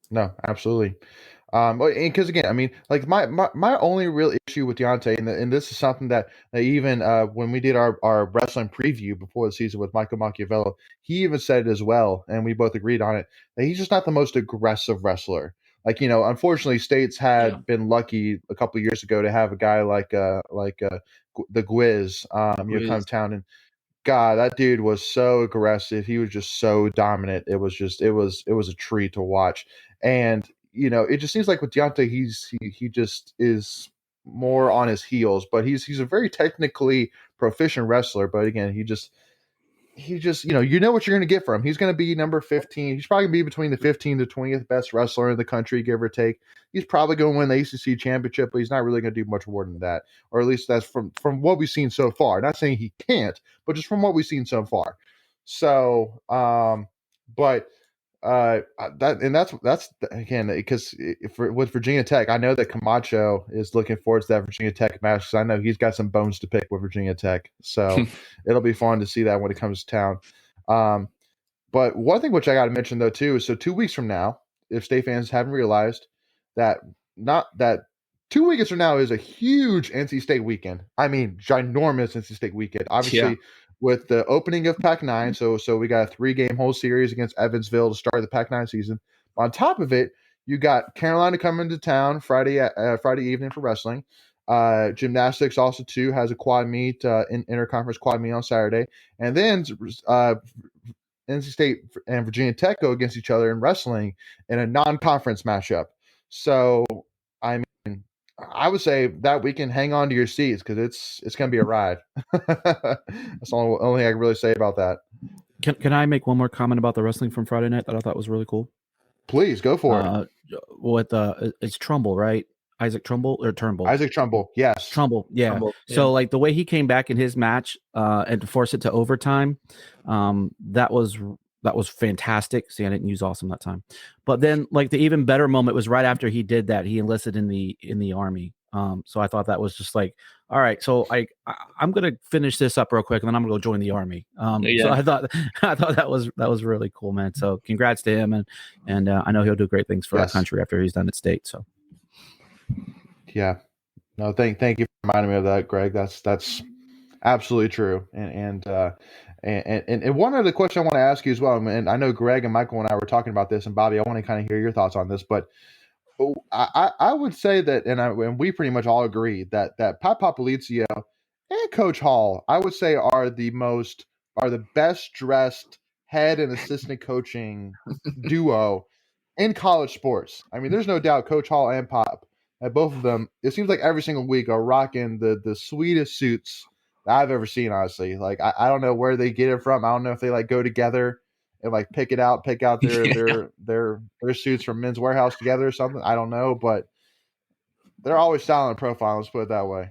No, absolutely. Because again, I mean, like my only real issue with Deontay, and this is something that even when we did our wrestling preview before the season with Michael Macchiavello, he even said it as well, and we both agreed on it, that he's just not the most aggressive wrestler. Like, unfortunately, States had been lucky a couple of years ago to have a guy like the Gwiz, come to town, and God, that dude was so aggressive. He was just so dominant. It was a treat to watch. And it just seems like with Deontay, he just is more on his heels. But he's a very technically proficient wrestler. But again, he just what you're going to get from him. He's going to be number 15. He's probably going to be between the 15th to 20th best wrestler in the country, give or take. He's probably going to win the ACC championship, but he's not really going to do much more than that. Or at least that's from what we've seen so far. Not saying he can't, but just from what we've seen so far. So, that's again, because with Virginia Tech, I know that Camacho is looking forward to that Virginia Tech match, because I know he's got some bones to pick with Virginia Tech. So it'll be fun to see that when it comes to town. But one thing which I got to mention though too is, so 2 weeks from now, if State fans haven't realized that, 2 weekends from now is a huge NC State weekend. I mean, ginormous NC State weekend. Obviously, with the opening of Pac-9, so we got a 3-game whole series against Evansville to start the Pac-9 season. On top of it, you got Carolina coming to town Friday evening for wrestling. Gymnastics also too has a quad meet, interconference quad meet on Saturday, and then NC State and Virginia Tech go against each other in wrestling in a non-conference matchup. So I mean, I would say that we can hang on to your seats, because it's going to be a ride. That's the only thing I can really say about that. Can I make one more comment about the wrestling from Friday night that I thought was really cool? Please go for it. With it's Trumbull, right? Isaac Trumbull or Turnbull? Isaac Trumbull, yes. Trumbull, yeah. Trumbull, So like the way he came back in his match and to force it to overtime, that was fantastic. See, I didn't use awesome that time. But then like the even better moment was right after he did that. He enlisted in the Army. So I thought that was just like, all right, so I'm gonna finish this up real quick and then I'm gonna go join the Army. So I thought that was really cool, man. So congrats to him, and I know he'll do great things for our country after he's done at state. So yeah, no, thank you for reminding me of that, Greg. That's absolutely true. And one other question I want to ask you as well, and I know Greg and Michael and I were talking about this, and Bobby, I want to kind of hear your thoughts on this, but I would say that, and we pretty much all agree that Pat Popolizio and Coach Hall, I would say, are the best dressed head and assistant coaching duo in college sports. I mean, there's no doubt Coach Hall and Pop, both of them, it seems like every single week are rocking the sweetest suits that I've ever seen, honestly. Like, I don't know where they get it from. I don't know if they like go together and like pick out their suits from Men's Warehouse together or something. I don't know, but they're always styling and profile. Let's put it that way.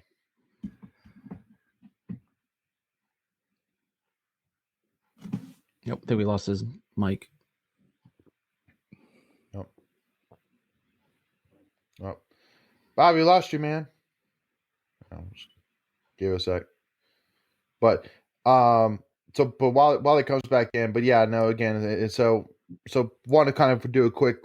Yep, I think we lost his mic. Nope. Oh, Bobby, lost you, man. Give it a sec. But but while it comes back in, but yeah, no, again, so want to kind of do a quick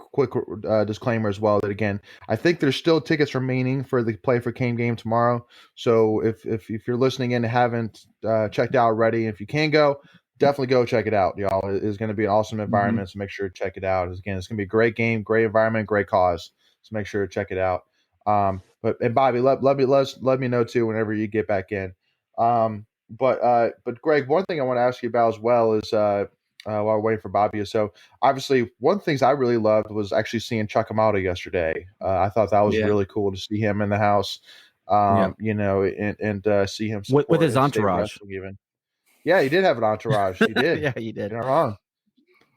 disclaimer as well that again, I think there's still tickets remaining for the Play for Kane game tomorrow. So if you're listening in and haven't checked out already, if you can go, definitely go check it out, y'all. It is going to be an awesome environment, so make sure to check it out. Again, it's going to be a great game, great environment, great cause. So make sure to check it out. But Bobby, let me know too whenever you get back in. But Greg, one thing I want to ask you about as well is while we're waiting for Bobby. So obviously, one of the things I really loved was actually seeing Chuck Amato yesterday. I thought that was really cool to see him in the house. You know, and see him with his entourage. Even. Yeah, he did have an entourage. He did. Yeah, he did. You're not wrong.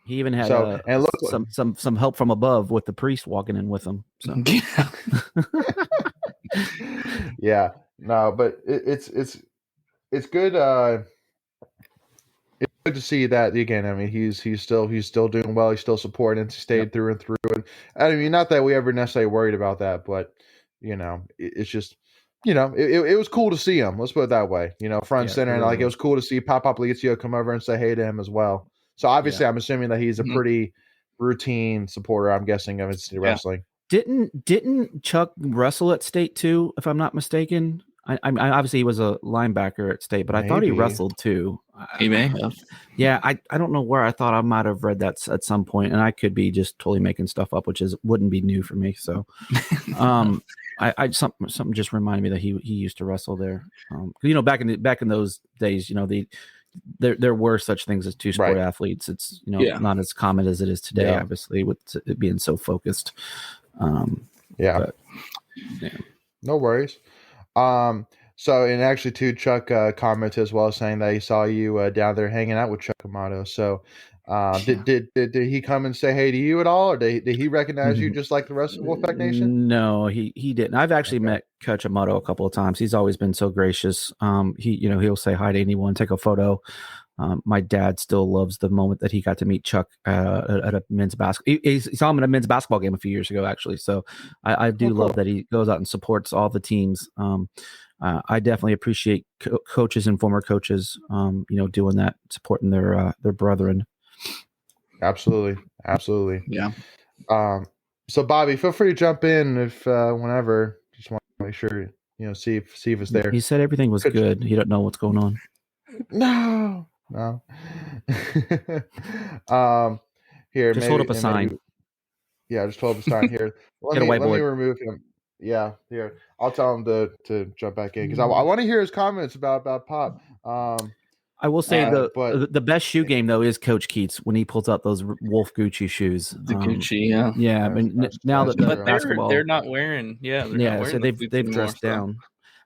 He even had some help from above with the priest walking in with him. So. Yeah, no, but it's good. It's good to see that again. I mean, he's still doing well. He's still supporting NC State through and through. And I mean, not that we ever necessarily worried about that, but you know, it's just. You know, it was cool to see him. Let's put it that way. You know, front center, and like it was cool to see Pop Popolizio come over and say hey to him as well. So obviously, I'm assuming that he's a pretty routine supporter. I'm guessing of NC wrestling. Didn't Chuck wrestle at State too? If I'm not mistaken, I obviously he was a linebacker at State, but I thought he wrestled too. He may have. Yeah, I don't know where. I thought I might have read that at some point, and I could be just totally making stuff up, which wouldn't be new for me. So, I something just reminded me that he used to wrestle there. You know, back in those days, you know, there were such things as two-sport athletes. It's not as common as it is today, obviously, with it being so focused. But, no worries. So and actually too, Chuck commented as well, saying that he saw you down there hanging out with Chuck Amato. So did he come and say hey to you at all, or did he recognize you just like the rest of Wolfpack Nation? No, he didn't. I've actually met Coach Amato a couple of times. He's always been so gracious. He'll say hi to anyone, take a photo. My dad still loves the moment that he got to meet Chuck at a men's basketball. He saw him at a men's basketball game a few years ago, actually. So I do love that he goes out and supports all the teams. I definitely appreciate coaches and former coaches, doing that, supporting their brethren. Absolutely. Yeah. So Bobby, feel free to jump in if whenever. Just want to make sure see if it's there. He said everything was good. He don't know what's going on. No. Here, just hold up a sign. Just hold up a sign here. Let me remove him. Yeah, here. I'll tell him to jump back in because I want to hear his comments about Pop. I will say the best shoe game though is Coach Keats when he pulls out those Wolf Gucci shoes. The Gucci, yeah. I mean, now that basketball, they're not wearing. So they've dressed down.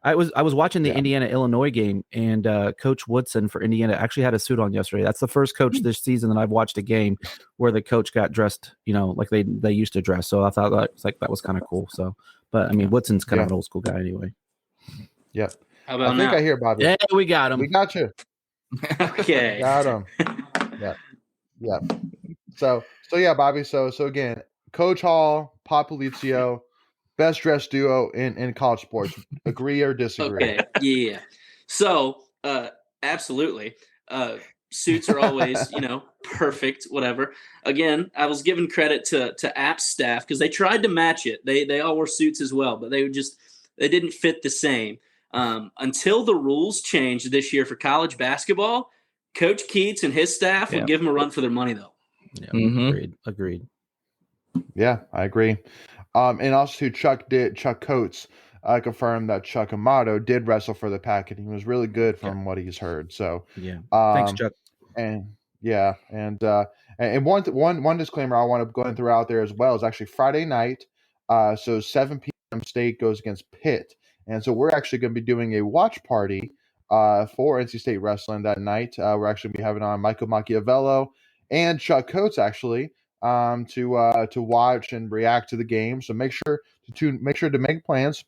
I was watching the Indiana-Illinois game, and Coach Woodson for Indiana actually had a suit on yesterday. That's the first coach this season that I've watched a game where the coach got dressed, like they used to dress. So I thought that was kind of cool. So, but I mean, Woodson's kind of an old school guy anyway. Yep. How about I think I hear Bobby. Yeah, we got him. We got you. Okay. Got him. Yeah. Yeah. So yeah, Bobby. So again, Coach Hall, Popolizio, best dressed duo in college sports. Agree or disagree? Okay. Yeah. So, absolutely. Suits are always, perfect, whatever. Again, I was giving credit to App's staff because they tried to match it. They all wore suits as well, but they didn't fit the same. Until the rules changed this year for college basketball, Coach Keats and his staff would give them a run for their money, though. Yeah, Mhm. agreed. Yeah, I agree. And also Chuck Coates confirmed that Chuck Amato did wrestle for the pack, and he was really good from what he's heard. So Yeah. Thanks, Chuck. and yeah, and one disclaimer I want to go and throw out there as well is actually Friday night. So 7 p.m. State goes against Pitt, and so we're actually going to be doing a watch party for NC State wrestling that night. We're actually going to be having on Michael Macchiavello and Chuck Coates actually to watch and react to the game. So make sure to make plans.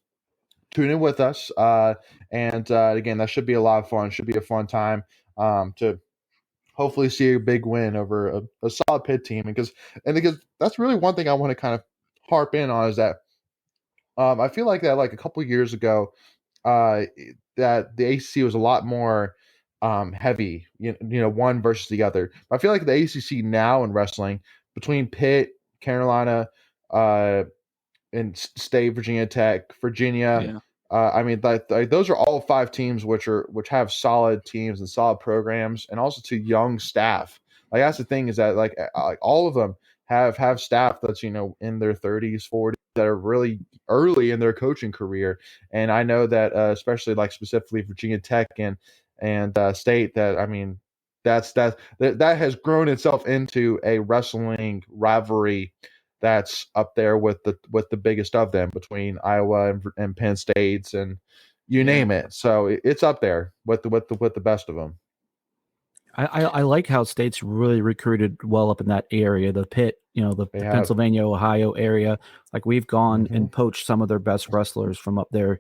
Tune in with us, and again, that should be a lot of fun. Should be a fun time to hopefully see a big win over a solid Pitt team. Because that's really one thing I want to kind of harp in on is that I feel like that like a couple years ago, uh, that the ACC was a lot more heavy, one versus the other. I feel like the ACC now in wrestling between Pitt, Carolina, uh, and State, Virginia Tech, Virginia. Yeah. I mean, those are all 5 teams which have solid teams and solid programs, and also to young staff. Like that's the thing is that like all of them have staff that's in their 30s, 40s that are really early in their coaching career. And I know that especially like specifically Virginia Tech and State, that I mean that has grown itself into a wrestling rivalry that's up there with the biggest of them between Iowa and Penn States and you name it. So it's up there with the best of them. I like how State's really recruited well up in that area, the Pitt, the Pennsylvania, Ohio area. Like we've gone and poached some of their best wrestlers from up there.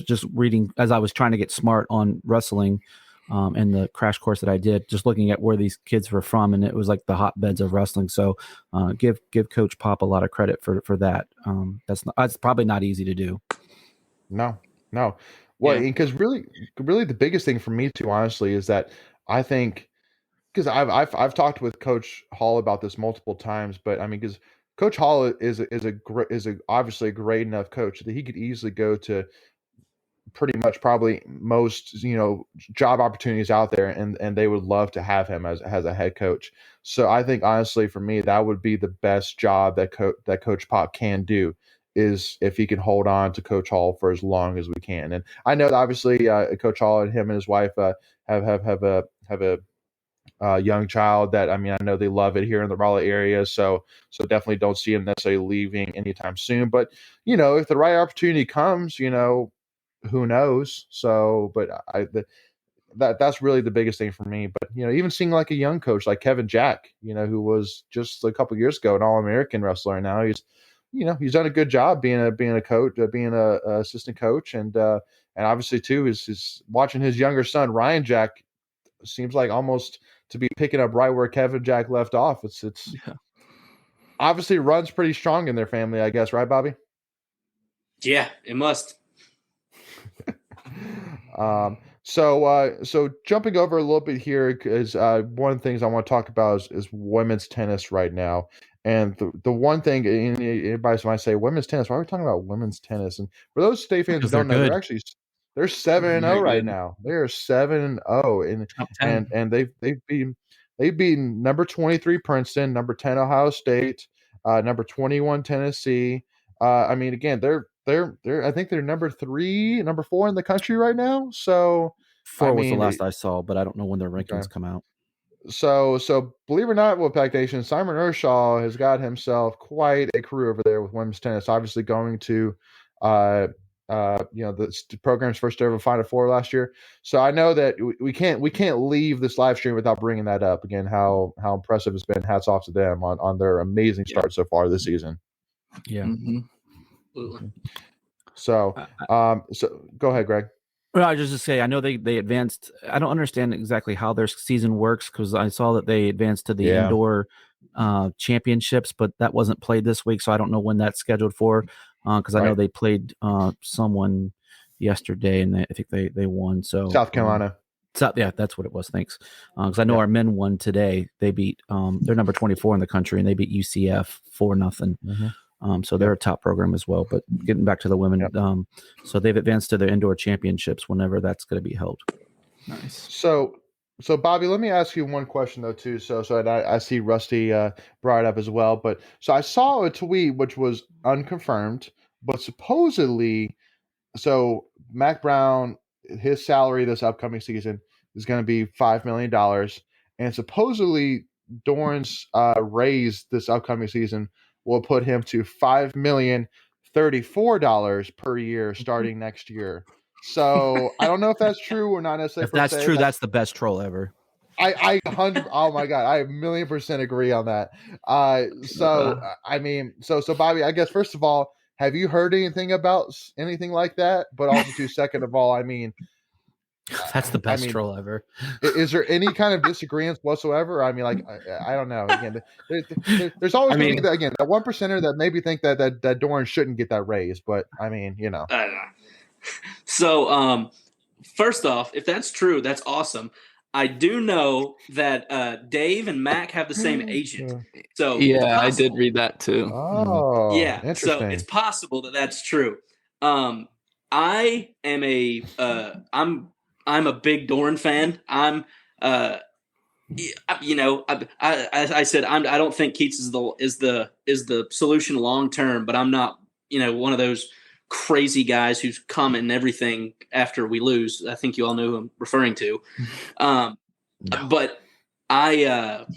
Just reading as I was trying to get smart on wrestling, and the crash course that I did, just looking at where these kids were from, and it was like the hotbeds of wrestling. So give Coach Pop a lot of credit for that. That's probably not easy to do. No. Well, because really the biggest thing for me too, honestly, is that I think because I've talked with Coach Hall about this multiple times, but I mean because Coach Hall is obviously a great enough coach that he could easily go to pretty much probably most job opportunities out there, and they would love to have him as a head coach. So I think honestly for me that would be the best job that Coach Pop can do, is if he can hold on to Coach Hall for as long as we can. And I know that obviously Coach Hall and him and his wife have a young child that I mean I know they love it here in the Raleigh area, so definitely don't see him necessarily leaving anytime soon. But if the right opportunity comes, who knows? So, but that's really the biggest thing for me. But even seeing like a young coach like Kevin Jack, who was just a couple years ago an All-American wrestler, and now he's done a good job being a coach, being a assistant coach, and obviously too is watching his younger son Ryan Jack seems like almost to be picking up right where Kevin Jack left off. It's obviously runs pretty strong in their family, I guess, right, Bobby? Yeah, it must. So jumping over a little bit here, because one of the things I want to talk about is women's tennis right now. And the one thing anybody might say, women's tennis, why are we talking about women's tennis? And for those State fans who don't know, they're 7-0 right now. They are 7-0, and they've beaten number 23 Princeton, number 10 Ohio State, number 21 Tennessee. I mean, again, they're I think they're number 4 in the country right now. So 4 was the last I saw, but I don't know when their rankings come out. So believe it or not, Wolfpack Nation, Simon Ershaw has got himself quite a career over there with women's tennis. Obviously going to the program's first ever Final Four last year. So I know that we can't leave this live stream without bringing that up again. How impressive it's been. Hats off to them on their amazing start so far this season. Yeah. Absolutely. So so go ahead, Greg. Well, I just to say, I know they advanced. I don't understand exactly how their season works because I saw that they advanced to the indoor championships, but that wasn't played this week, so I don't know when that's scheduled for. Because I know they played someone yesterday, and I think they won. So South Carolina. Yeah, that's what it was. Thanks. Because I know our men won today. They beat they're number 24 in the country, and they beat UCF 4-0. So they're a top program as well. But getting back to the women, so they've advanced to their indoor championships whenever that's going to be held. Nice. So Bobby, let me ask you one question though too. So I see Rusty brought it up as well. But so I saw a tweet which was unconfirmed, but supposedly, so Mac Brown, his salary this upcoming season is going to be $5 million, and supposedly Dorn's raise this upcoming season will put him to $5,034 per year starting next year. So I don't know if that's true or not necessarily. If that's true, that's the best troll ever. I 100. Oh my god, I 1,000,000% agree on that. I mean, so Bobby, I guess first of all, have you heard anything about anything like that? But also, too, second of all, I mean, that's the best troll ever. Is there any kind of disagreements whatsoever? I mean, like, I don't know. Again, there's always going to be that 1%er that maybe think that Dorn shouldn't get that raise. But I mean, you know. So, first off, if that's true, that's awesome. I do know that Dave and Mac have the same agent. So yeah, I did read that too. Oh, yeah. Interesting. So it's possible that that's true. I am I'm a big Dorn fan. I said I don't think Keats is the solution long term, but I'm not one of those crazy guys who's commenting everything after we lose. I think you all know who I'm referring to. But I've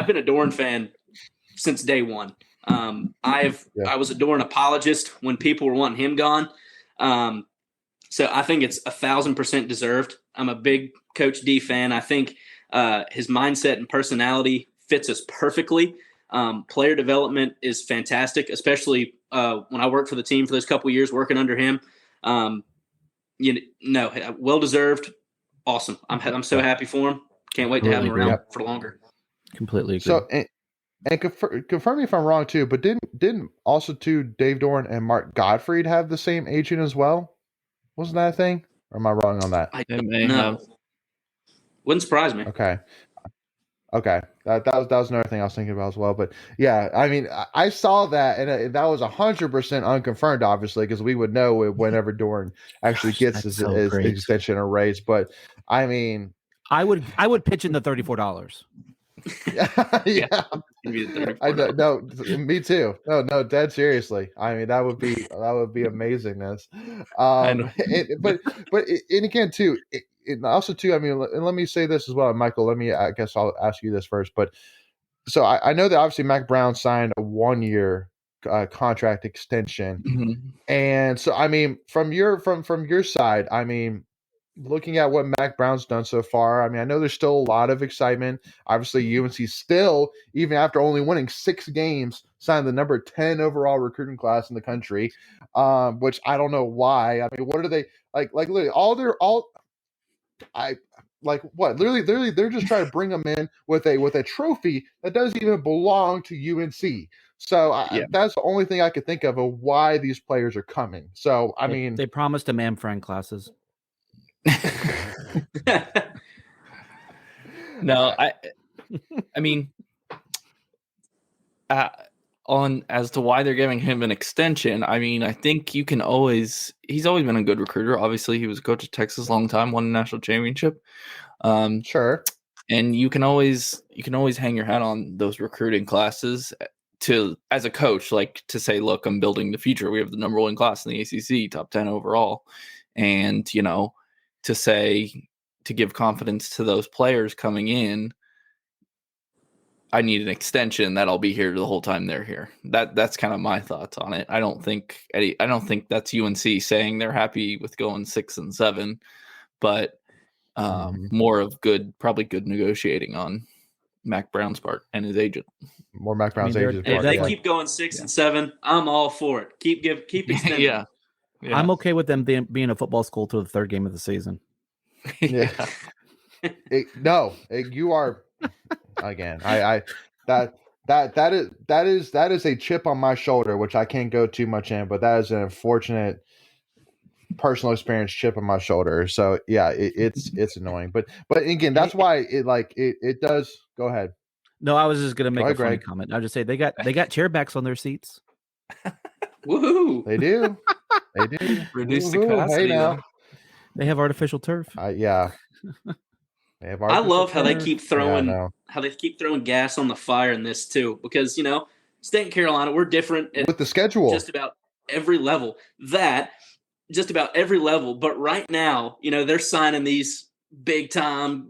been a Dorn fan since day one. I was a Dorn apologist when people were wanting him gone. So I think it's 1,000% deserved. I'm a big Coach D fan. I think his mindset and personality fits us perfectly. Player development is fantastic, especially when I worked for the team for those couple of years working under him. Well deserved. Awesome. I'm so happy for him. Can't wait to have him around for longer. Completely agree. So and confirm me if I'm wrong too, but didn't also too Dave Dorn and Mark Gottfried have the same agent as well? Wasn't that a thing? Or am I wrong on that? I don't know. Wouldn't surprise me. Okay. That was another thing I was thinking about as well. But yeah, I mean, I saw that, and that was 100% unconfirmed, obviously, because we would know whenever Dorn actually gets his extension or raise. But I mean, I would pitch in the $34. Yeah. No, me too. No, dead seriously. I mean, that would be amazingness. But again too, also too. I mean, and let me say this as well, Michael. I guess I'll ask you this first. But so I know that obviously Mac Brown signed a 1-year contract extension, and so I mean, from your side, I mean, looking at what Mac Brown's done so far, I mean, I know there's still a lot of excitement. Obviously, UNC still, even after only winning 6 games, signed the number 10 overall recruiting class in the country, which I don't know why. I mean, what are they like? Literally, Literally, they're just trying to bring them in with a trophy that doesn't even belong to UNC. So that's the only thing I could think of why these players are coming. So I mean, they promised them AmFran classes. No, I mean, on as to why they're giving him an extension, I mean, I think he's always been a good recruiter. Obviously, he was a coach at Texas a long time, won a national championship. Sure. And you can always hang your hat on those recruiting classes as a coach, like to say, look, I'm building the future. We have the number 1 class in the ACC, top 10 overall. And, to give confidence to those players coming in, I need an extension that I'll be here the whole time they're here. That's kind of my thoughts on it. I don't think that's UNC saying they're happy with going 6 and 7, but more of probably good negotiating on Mac Brown's part and his agent. More Mac Brown's agent. If they keep going 6 and 7, I'm all for it. Keep extending. Yeah. Yeah. I'm okay with them being a football school to the third game of the season. Yeah. You are again. That is a chip on my shoulder, which I can't go too much in, but that is an unfortunate personal experience chip on my shoulder. So yeah, it's annoying, but again, that's why it does. Go ahead. No, I was just gonna make a funny Greg. comment. I'll just say they got chair backs on their seats. Woohoo! They do. They do. Reduce the Woo-hoo. capacity. Hey now. They have artificial turf. Yeah. They have I love how they turf. keep throwing gas on the fire in this too, because State and Carolina, we're different with the schedule. Just about every level. But right now, they're signing these big time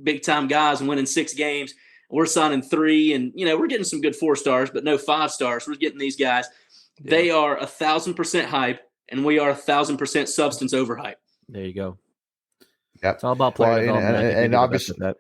guys and winning 6 games. We're signing 3, and we're getting some good 4 stars, but no 5 stars. We're getting these guys. Yeah. They are 1,000% hype, and we are 1,000% substance over hype. There you go. Yep. It's all about player development. And obviously that.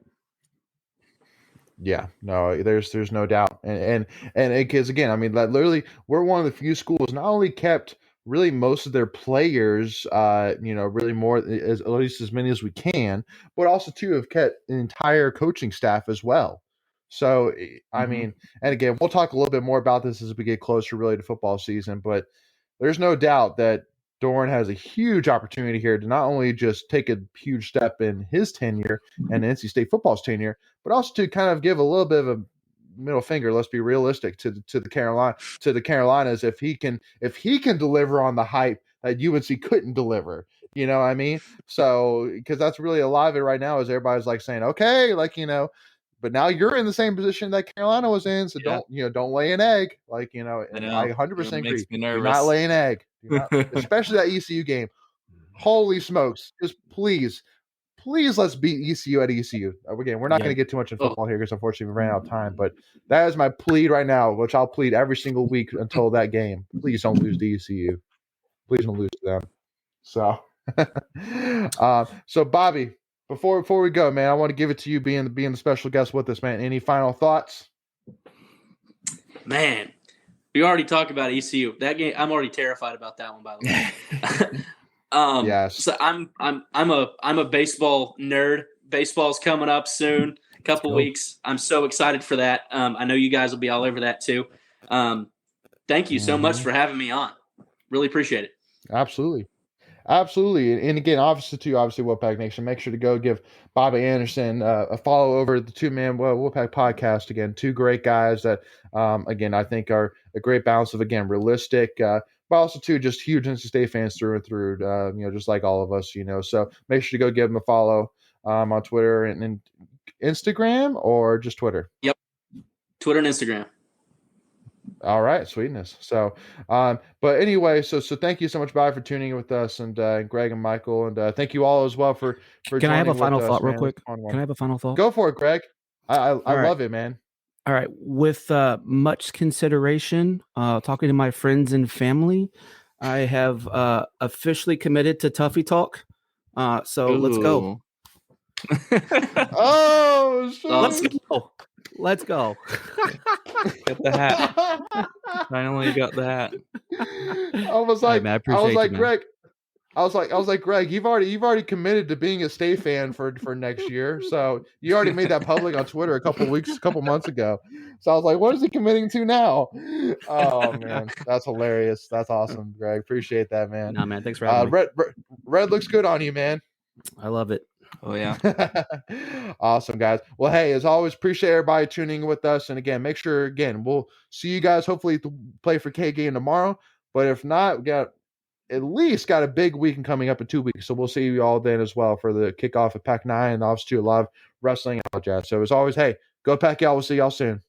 Yeah, no, there's no doubt, and because again, I mean, literally, we're one of the few schools not only kept really most of their players, really more at least as many as we can, but also too have kept an entire coaching staff as well. So I mean, and again, we'll talk a little bit more about this as we get closer really to football season, but there's no doubt that Doran has a huge opportunity here to not only just take a huge step in his tenure and NC State football's tenure, but also to kind of give a little bit of a middle finger. Let's be realistic to the Carolinas. If he can deliver on the hype that UNC couldn't deliver, you know what I mean? So because that's really a lot of it right now is everybody's like saying, okay, but now you're in the same position that Carolina was in, so don't lay an egg. I 100% agree. Do not lay an egg. Especially that ECU game. Holy smokes. Just please let's beat ECU at ECU. Again, we're not going to get too much in football here because unfortunately we ran out of time, but that is my plea right now, which I'll plead every single week until that game. Please don't lose to ECU. Please don't lose to them. So, so Bobby, before we go, man, I want to give it to you being the special guest with us, man. Any final thoughts? Man, we already talked about ECU. That game, I'm already terrified about that one, by the way. Yes. So I'm a baseball nerd. Baseball's coming up soon, a couple weeks. I'm so excited for that. I know you guys will be all over that too. Thank you so much for having me on. Really appreciate it. Absolutely. And again, obviously Wolfpack Nation, make sure to go give Bobby Anderson a follow over the Two-Man Wolfpack podcast. Again, 2 great guys that, again, I think are a great balance of, again, realistic, but also too just huge NC State fans through and through, just like all of us, so make sure to go give them a follow on Twitter and Instagram, or just Twitter. Yep. Twitter and Instagram. All right, sweetness. So, but anyway, so thank you so much, Bobby, for tuning in with us, and Greg and Michael, and thank you all as well for Can I have a final thought real quick? Can I have a final thought? Go for it, Greg. I love it, man. All right. With much consideration, talking to my friends and family, I have officially committed to Tuffy Talk. So let's go. Oh, let's go. Get the hat. Finally got the hat. I was like, Greg. I was like, Greg, you've already committed to being a State fan for next year. So you already made that public on Twitter a couple months ago. So I was like, what is he committing to now? Oh man, that's hilarious. That's awesome, Greg. Appreciate that, man. Nah, man, thanks for having me. Red looks good on you, man. I love it. Oh yeah. Awesome, guys. Well, hey, as always, appreciate everybody tuning in with us. And again, make sure, we'll see you guys hopefully to play for K game tomorrow. But if not, we got at least a big weekend coming up in 2 weeks. So we'll see you all then as well for the kickoff at Pac-9 and obviously a lot of wrestling and all jazz. So as always, hey, go Pac, y'all. We'll see y'all soon.